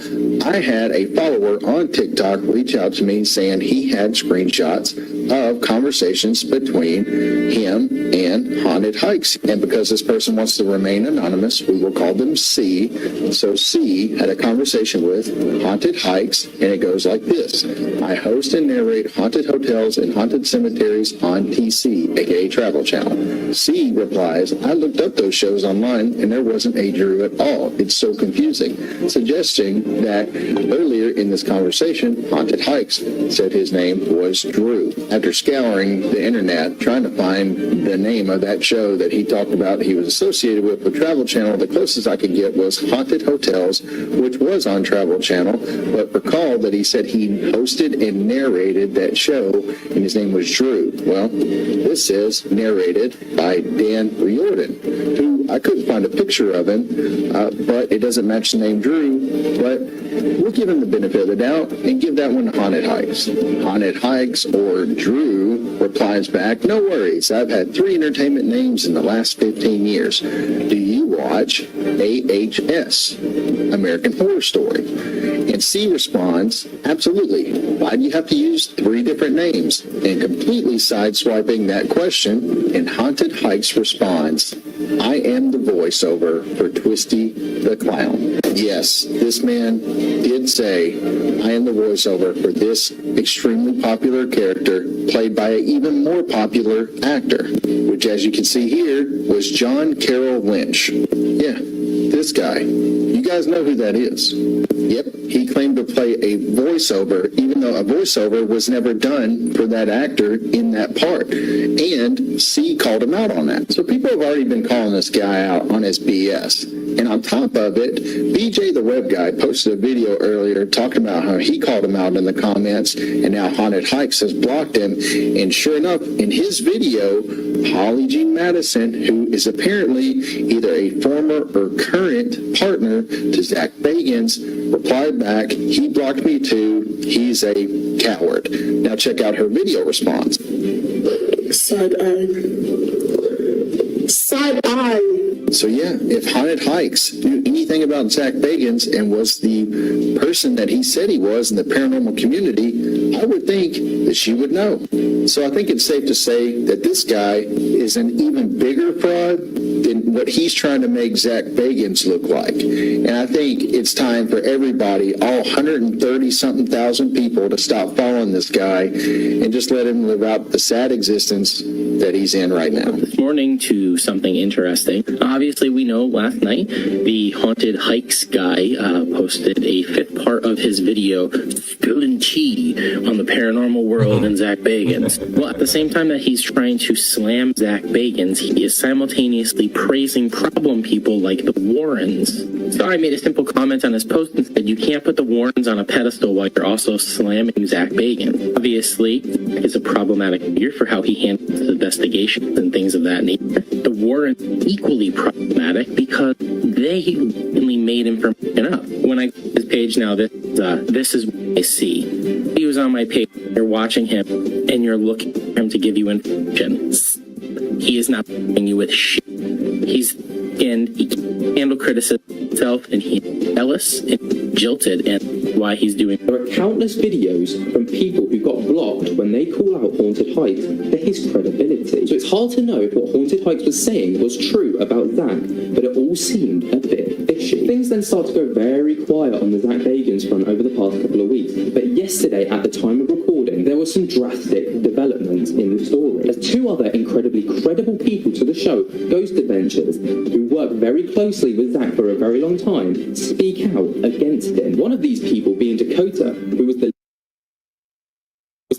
I had a follower on TikTok reach out to me saying he had screenshots of conversations between him and Haunted Hikes. And because this person wants to remain anonymous, we will call them C. So C had a conversation with Haunted Hikes, and it goes like this. I host and narrate haunted hotels and haunted cemeteries on TC, aka Travel Channel. C replies, I looked up those shows online and there wasn't a Drew at all. It's so confusing. Suggesting that earlier in this conversation, Haunted Hikes said his name was Drew. After scouring the internet, trying to find the name of that show that he talked about he was associated with Travel Channel, the closest I could get was Haunted Hotels, which was on Travel Channel, but recall that he said he hosted and narrated that show, and his name was Drew. Well, this says narrated by Dan Riordan, who I couldn't find a picture of him, but it doesn't match the name Drew, but we'll give him the benefit of the doubt and give that one to Haunted Hikes. Haunted Hikes or Drew replies back, no worries, I've had 3 entertainment names in the last 15 years. Do you watch AHS, American Horror Story? And C responds, absolutely. Why do you have to use 3 different names? And completely sideswiping that question, and Haunted Hikes responds, I am the voiceover for Twisty the Clown. Yes, this man did say, I am the voiceover for this extremely popular character played by an even more popular actor, which as you can see here was John Carroll Lynch. Yeah, this guy. You guys know who that is. Yep, he claimed to play a voiceover, even though a voiceover was never done for that actor in that part. And C called him out on that. So people have already been calling this guy out on his BS. And on top of it, BJ the Web Guy posted a video earlier talking about how he called him out in the comments, and now Haunted Hikes has blocked him. And sure enough, in his video, Holly Jean Madison, who is apparently either a former or current partner to Zach Bagans, replied back, he blocked me too, he's a coward. Now check out her video response. Side eye. Side eye. So yeah, if Haunted Hikes knew anything about Zach Bagans and was the person that he said he was in the paranormal community, I would think that she would know. So I think it's safe to say that this guy is an even bigger fraud than what he's trying to make Zach Bagans look like. And I think it's time for everybody, all 130-something thousand people, to stop following this guy and just let him live out the sad existence that he's in right now. This morning to something interesting. Obviously, we know last night the Haunted Hikes guy posted a 5th part of his video spilling tea on the paranormal world and Zach Bagans. Well, at the same time that he's trying to slam Zach Bagans, he is simultaneously praising problem people like the Warrens. So I made a simple comment on his post and said, you can't put the Warrens on a pedestal while you're also slamming Zach Bagans. Obviously, it's a problematic figure for how he handles investigations and things of that nature. The Warrens equally problematic because they only made information up. When I go to his page now, this is what I see. He was on my page, you're watching him, and you're looking for him to give you information. He is not playing you with shit. He can't handle criticism himself, and he's jealous and jilted, and why he's doing. There are countless videos from people who got blocked when they call out Haunted Hikes for his credibility. So it's hard to know if what Haunted Hikes was saying was true about Zach, but it all seemed a bit fishy. Things then start to go very quiet on the Zach Bagans front over the past couple of weeks, but yesterday, at the time of recording, there were some drastic developments in the story. As 2 other incredibly credible people to the show, Ghost Adventures, who work very closely with Zach for a very long time, speak out against him. One of these people being Dakota, who was the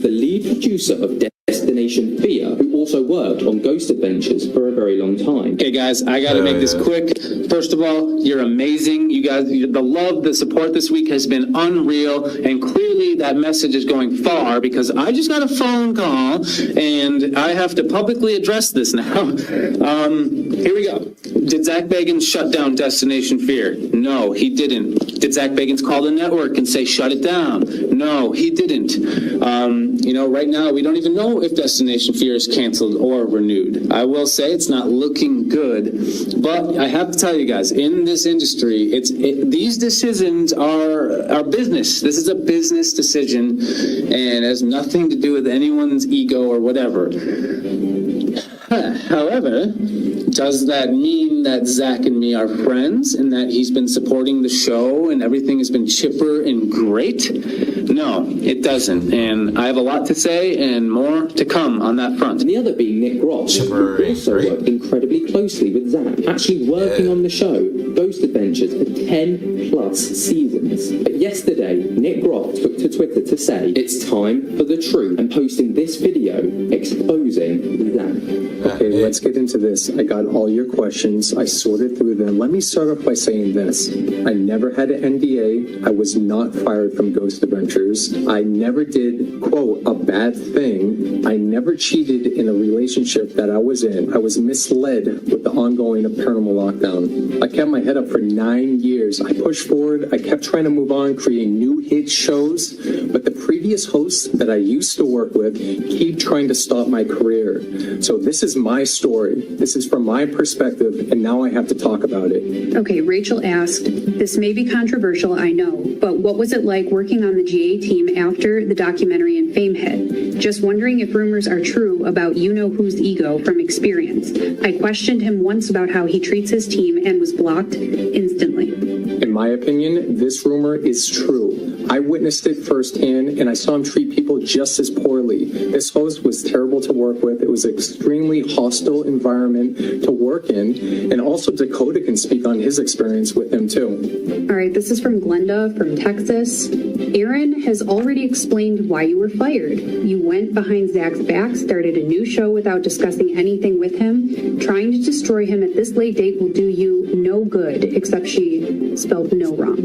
lead producer of Destination Fear, who also worked on Ghost Adventures for a very long time. Okay, guys, I got to make this quick. First of all, you're amazing. You guys, the love, the support this week has been unreal, and clearly that message is going far because I just got a phone call, and I have to publicly address this now. Here we go. Did Zach Bagans shut down Destination Fear? No, he didn't. Did Zach Bagans call the network and say shut it down? No, he didn't. Right now, we don't even know if Destination Fear is canceled or renewed. I will say it's not looking good, but I have to tell you guys, in this industry, these decisions are business. This is a business decision, and it has nothing to do with anyone's ego or whatever. However, does that mean that Zach and me are friends and that he's been supporting the show and everything has been chipper and great? No, it doesn't. And I have a lot to say and more to come on that front. And the other being Nick Groff, who also worked incredibly closely with Zach, actually working on the show Ghost Adventures for 10 plus seasons. But yesterday, Nick Groff took to Twitter to say it's time for the truth and posting this video exposing Zach. Okay, let's get into this. I got all your questions. I sorted through them. Let me start off by saying this. I never had an NDA. I was not fired from Ghost Adventures. I never did, quote, a bad thing. I never cheated in a relationship that I was in. I was misled with the ongoing of Paranormal Lockdown. I kept my head up for 9 years. I pushed forward. I kept trying to move on, creating new hit shows. But the previous hosts that I used to work with keep trying to stop my career. So this is my story. This is from my perspective, and now I have to talk about it. Okay, Rachel asked, this may be controversial, I know, but what was it like working on the GA team after the documentary and fame hit? Just wondering if rumors are true about you-know-who's ego from experience. I questioned him once about how he treats his team and was blocked instantly. In my opinion, this rumor is true. I witnessed it firsthand, and I saw him treat people just as poorly. This host was terrible to work with. It was an extremely hostile environment to work in, and also Dakota can speak on his experience with him too. All right, this is from Glenda from Texas. Aaron has already explained why you were fired. You went behind Zach's back, started a new show without discussing anything with him. Trying to destroy him at this late date will do you no good, except she spelled no wrong.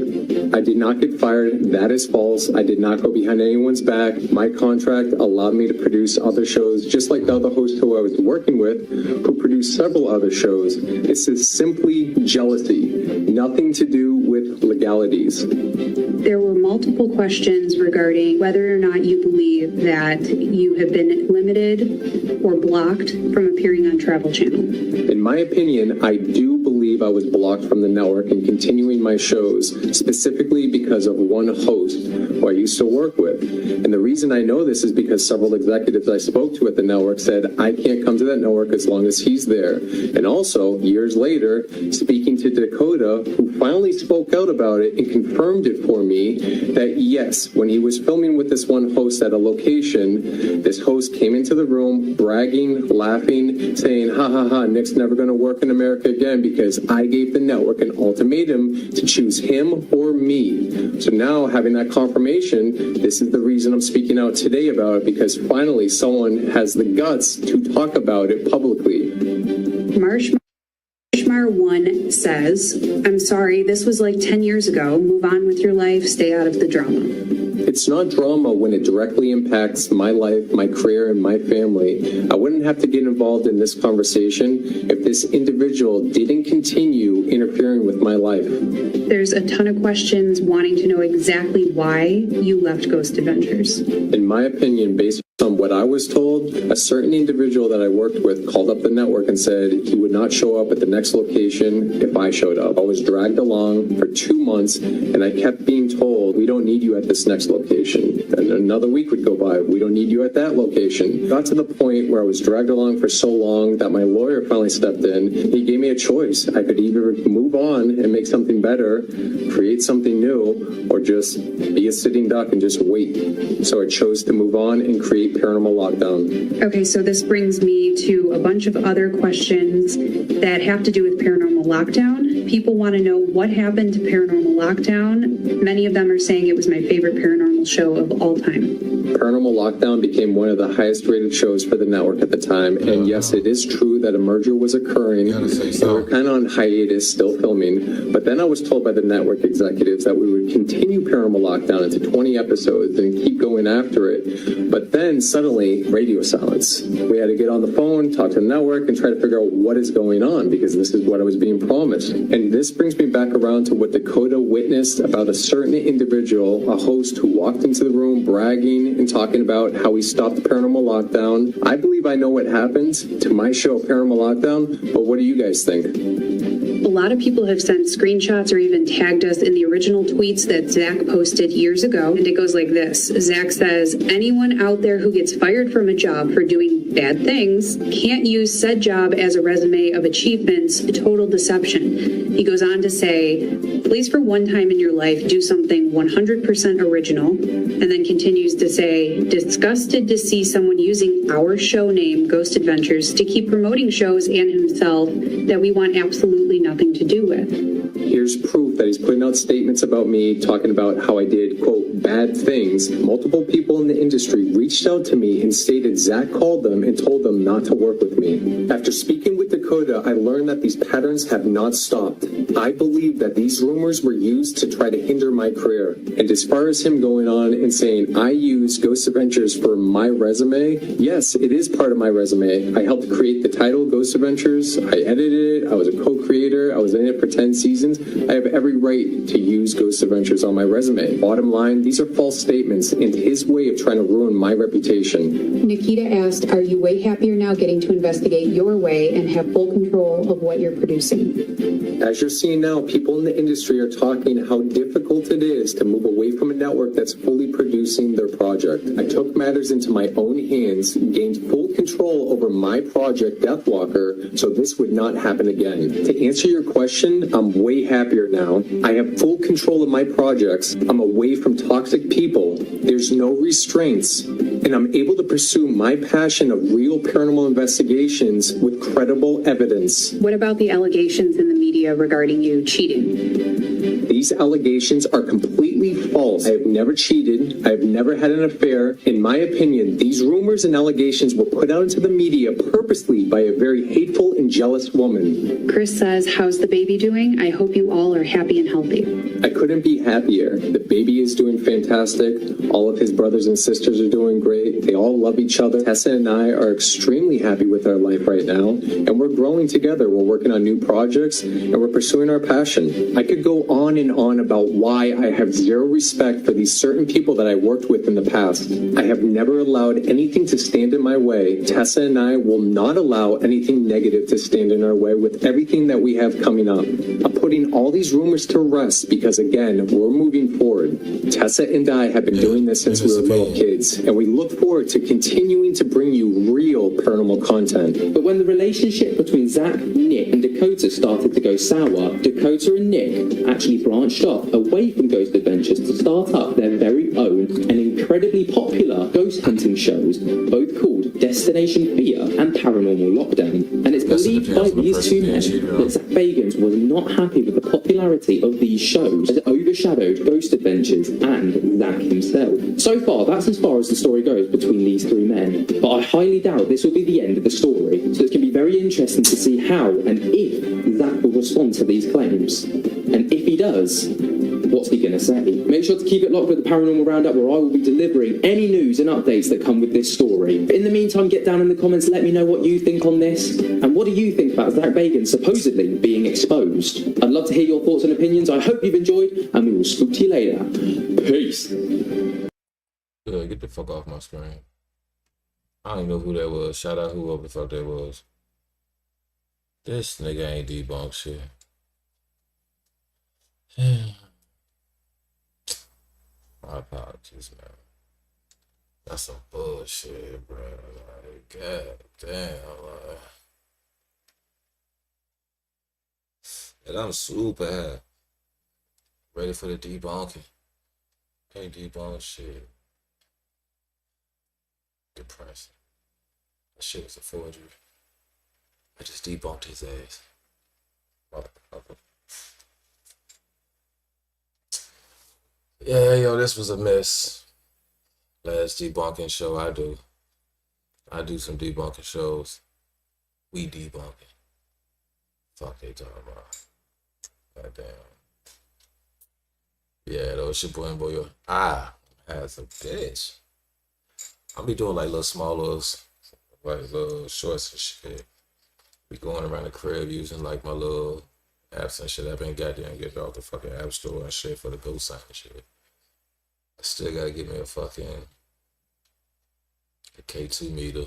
I did not get fired. That is false. I did not go behind anyone's back. My contract allowed me to produce other shows, just like the other host who I was working with, who produced several other shows. This is simply jealousy. Nothing to do with legalities. There were multiple questions regarding whether or not you believe that you have been limited or blocked from appearing on Travel Channel. In my opinion, I do believe I was blocked from the network and continuing my shows, specifically because of one host who I used to work with. And the reason I know this is because several executives I spoke to at the network said, I can't come to that network as long as he's there. And also, years later, speaking to Dakota, who finally spoke out about it and confirmed it for me, that yes, when he was filming with this one host at a location, this host came into the room bragging, laughing, saying, ha ha ha, Nick's never going to work in America again because I gave the network an ultimatum to choose him or me. So now, having that confirmation, this is the reason I'm speaking out today about it, because finally someone has the guts to talk about it publicly. Marshmar1 says, I'm sorry, this was like 10 years ago. Move on with your life. Stay out of the drama. It's not drama when it directly impacts my life, my career, and my family. I wouldn't have to get involved in this conversation if this individual didn't continue interfering with my life. There's a ton of questions wanting to know exactly why you left Ghost Adventures. In my opinion, based on what I was told, a certain individual that I worked with called up the network and said he would not show up at the next location if I showed up. I was dragged along for 2 months, and I kept being told, we don't need you at this next location. And another week would go by, we don't need you at that location. Got to the point where I was dragged along for so long that my lawyer finally stepped in. He gave me a choice. I could either move on and make something better, create something new, or just be a sitting duck and just wait. So I chose to move on and create Paranormal Lockdown. Okay, so this brings me to a bunch of other questions that have to do with Paranormal Lockdown. People want to know what happened to Paranormal Lockdown. Many of them are saying it was my favorite paranormal show of all time. Paranormal Lockdown became one of the highest rated shows for the network at the time, and yes, it is true that a merger was occurring. We were kind of on hiatus, still filming, but then I was told by the network executives that we would continue Paranormal Lockdown into 20 episodes and keep going went after it. But then suddenly, radio silence. We had to get on the phone, talk to the network, and try to figure out what is going on, because this is what I was being promised. And this brings me back around to what Dakota witnessed about a certain individual, a host who walked into the room bragging and talking about how he stopped the paranormal lockdown. I believe I know what happened to my show, Paranormal Lockdown, but what do you guys think? A lot of people have sent screenshots or even tagged us in the original tweets that Zach posted years ago, and it goes like this. Zach says, anyone out there who gets fired from a job for doing bad things can't use said job as a resume of achievements, total deception. He goes on to say, please for one time in your life do something 100% original, and then continues to say, disgusted to see someone using our show name, Ghost Adventures, to keep promoting shows and himself that we want absolutely nothing to do with. Here's proof that he's putting out statements about me, talking about how I did, quote, bad things. Multiple people in the industry reached out to me and stated Zach called them and told them not to work with me. After speaking with Dakota, I learned that these patterns have not stopped. I believe that these rumors were used to try to hinder my career. And as far as him going on and saying I use Ghost Adventures for my resume, yes, it is part of my resume. I helped create the title Ghost Adventures. I edited it. I was a co-creator. I was in it for 10 seasons. I have every right to use Ghost Adventures on my resume. Bottom line, these are false statements and his way of trying to ruin my reputation. Nikita asked, are you way happier now getting to investigate your way and have full control of what you're producing? As you're seeing now, people in the industry are talking how difficult it is to move away from a network that's fully producing their project. I took matters into my own hands, gained full control over my project, Deathwalker, so this would not happen again. To answer your question, I'm way happier now. I have full control of my projects. I'm away from toxic people. There's no restraints. And I'm able to pursue my passion of real paranormal investigations with credible evidence. What about the allegations in the media regarding you cheating? These allegations are completely false. I have never cheated. I have never had an affair. In my opinion, these rumors and allegations were put out into the media purposely by a very hateful and jealous woman. Chris says, how's the baby doing? I hope you all are happy and healthy. I couldn't be happier. The baby is doing fantastic. All of his brothers and sisters are doing great. They all love each other. Tessa and I are extremely happy with our life right now, and we're growing together. We're working on new projects, and we're pursuing our passion. I could go on and on about why I have zero respect for these certain people that I worked with in the past. I have never allowed anything to stand in my way. Tessa and I will not allow anything negative to stand in our way with everything that we have coming up. I'm putting all these rumors to rest because, again, we're moving forward. Tessa and I have been doing this since we were little kids, and we look forward to continuing to bring you real paranormal content. But when the relationship between Zach, Nick, and Dakota started to go sour, Dakota and Nick actually branched off away from Ghost Adventures to start up their very own and incredibly popular ghost hunting shows, both called Destination Fear and Paranormal Lockdown. And it's believed by these two men that Zach Bagans was not happy with the popularity of these shows as it overshadowed Ghost Adventures and Zach himself. So far, that's as far as the story goes between these three men. But I highly doubt this will be the end of the story, so it's going to be very interesting to see how and if Zach will respond to these claims. And if he does, what's he going to say? Make sure to keep it locked with the Paranormal Roundup, where I will be delivering any news and updates that come with this story. But in the meantime, get down in the comments, let me know what you think on this. And what do you think about Zach Bagans supposedly being exposed? I'd love to hear your thoughts and opinions. I hope you've enjoyed, and we will speak to you later. Peace. Get the fuck off my screen. I don't even know who that was. Shout out whoever the fuck that was. This nigga ain't debunked shit. My apologies, man. That's some bullshit, bro. Like, god damn, like. And I'm super happy. Ready for the debunking. Can't debunk shit. Depressing. That shit was a forgery. I just debunked his ass. Motherfucker. Yeah, yo, this was a mess. Last debunking show I do. I do some debunking shows. We debunking. Fuck they talking about. Goddamn. Yeah, though, it's your boy and boy. I had some bitch. I'll be doing like little small little shorts and shit. Be going around the crib using like my little apps and shit. I've been goddamn getting off the fucking app store and shit for the ghost sign and shit. I still gotta get me a K2 meter.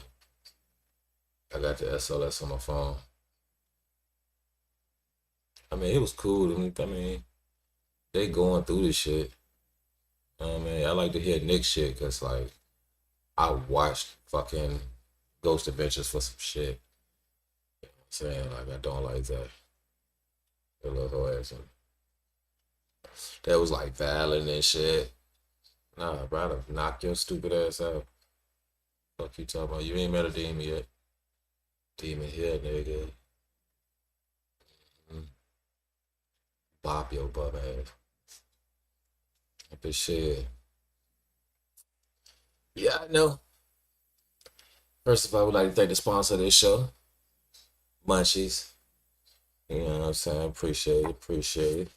I got the SLS on my phone. I mean, it was cool. I mean, they going through this shit. I mean, I like to hear Nick shit because, like, I watched fucking Ghost Adventures for some shit. You know what I'm saying? Like, I don't like that. That little ass. That was, like, violent and shit. Nah, bro, I'd knock your stupid ass out. Fuck you talking about? You ain't met a demon yet. Demon here, nigga. Bop your bum ass. But shit. Yeah, I know. First of all, I would like to thank the sponsor of this show, Munchies. You know what I'm saying? Appreciate it.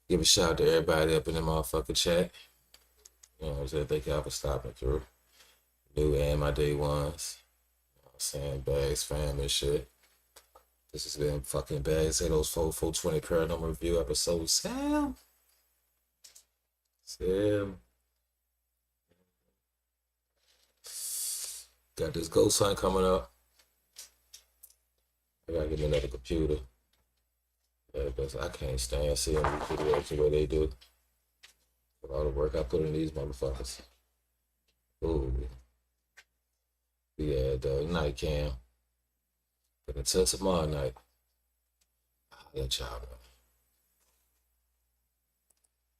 Give a shout out to everybody up in the motherfucking chat. You know what I'm saying? Thank y'all for stopping through. New and my day ones. You know what I'm saying? Bags, fam, and shit. This has been fucking Bags. Say those 420 Paranormal Review episode. Sam. Got this ghost hunt coming up. I gotta get me another computer. Yeah, because I can't stand seeing these videos the way they do. With all the work I put in these motherfuckers. Ooh. Yeah, the night cam. But until tomorrow night, I'll let y'all know.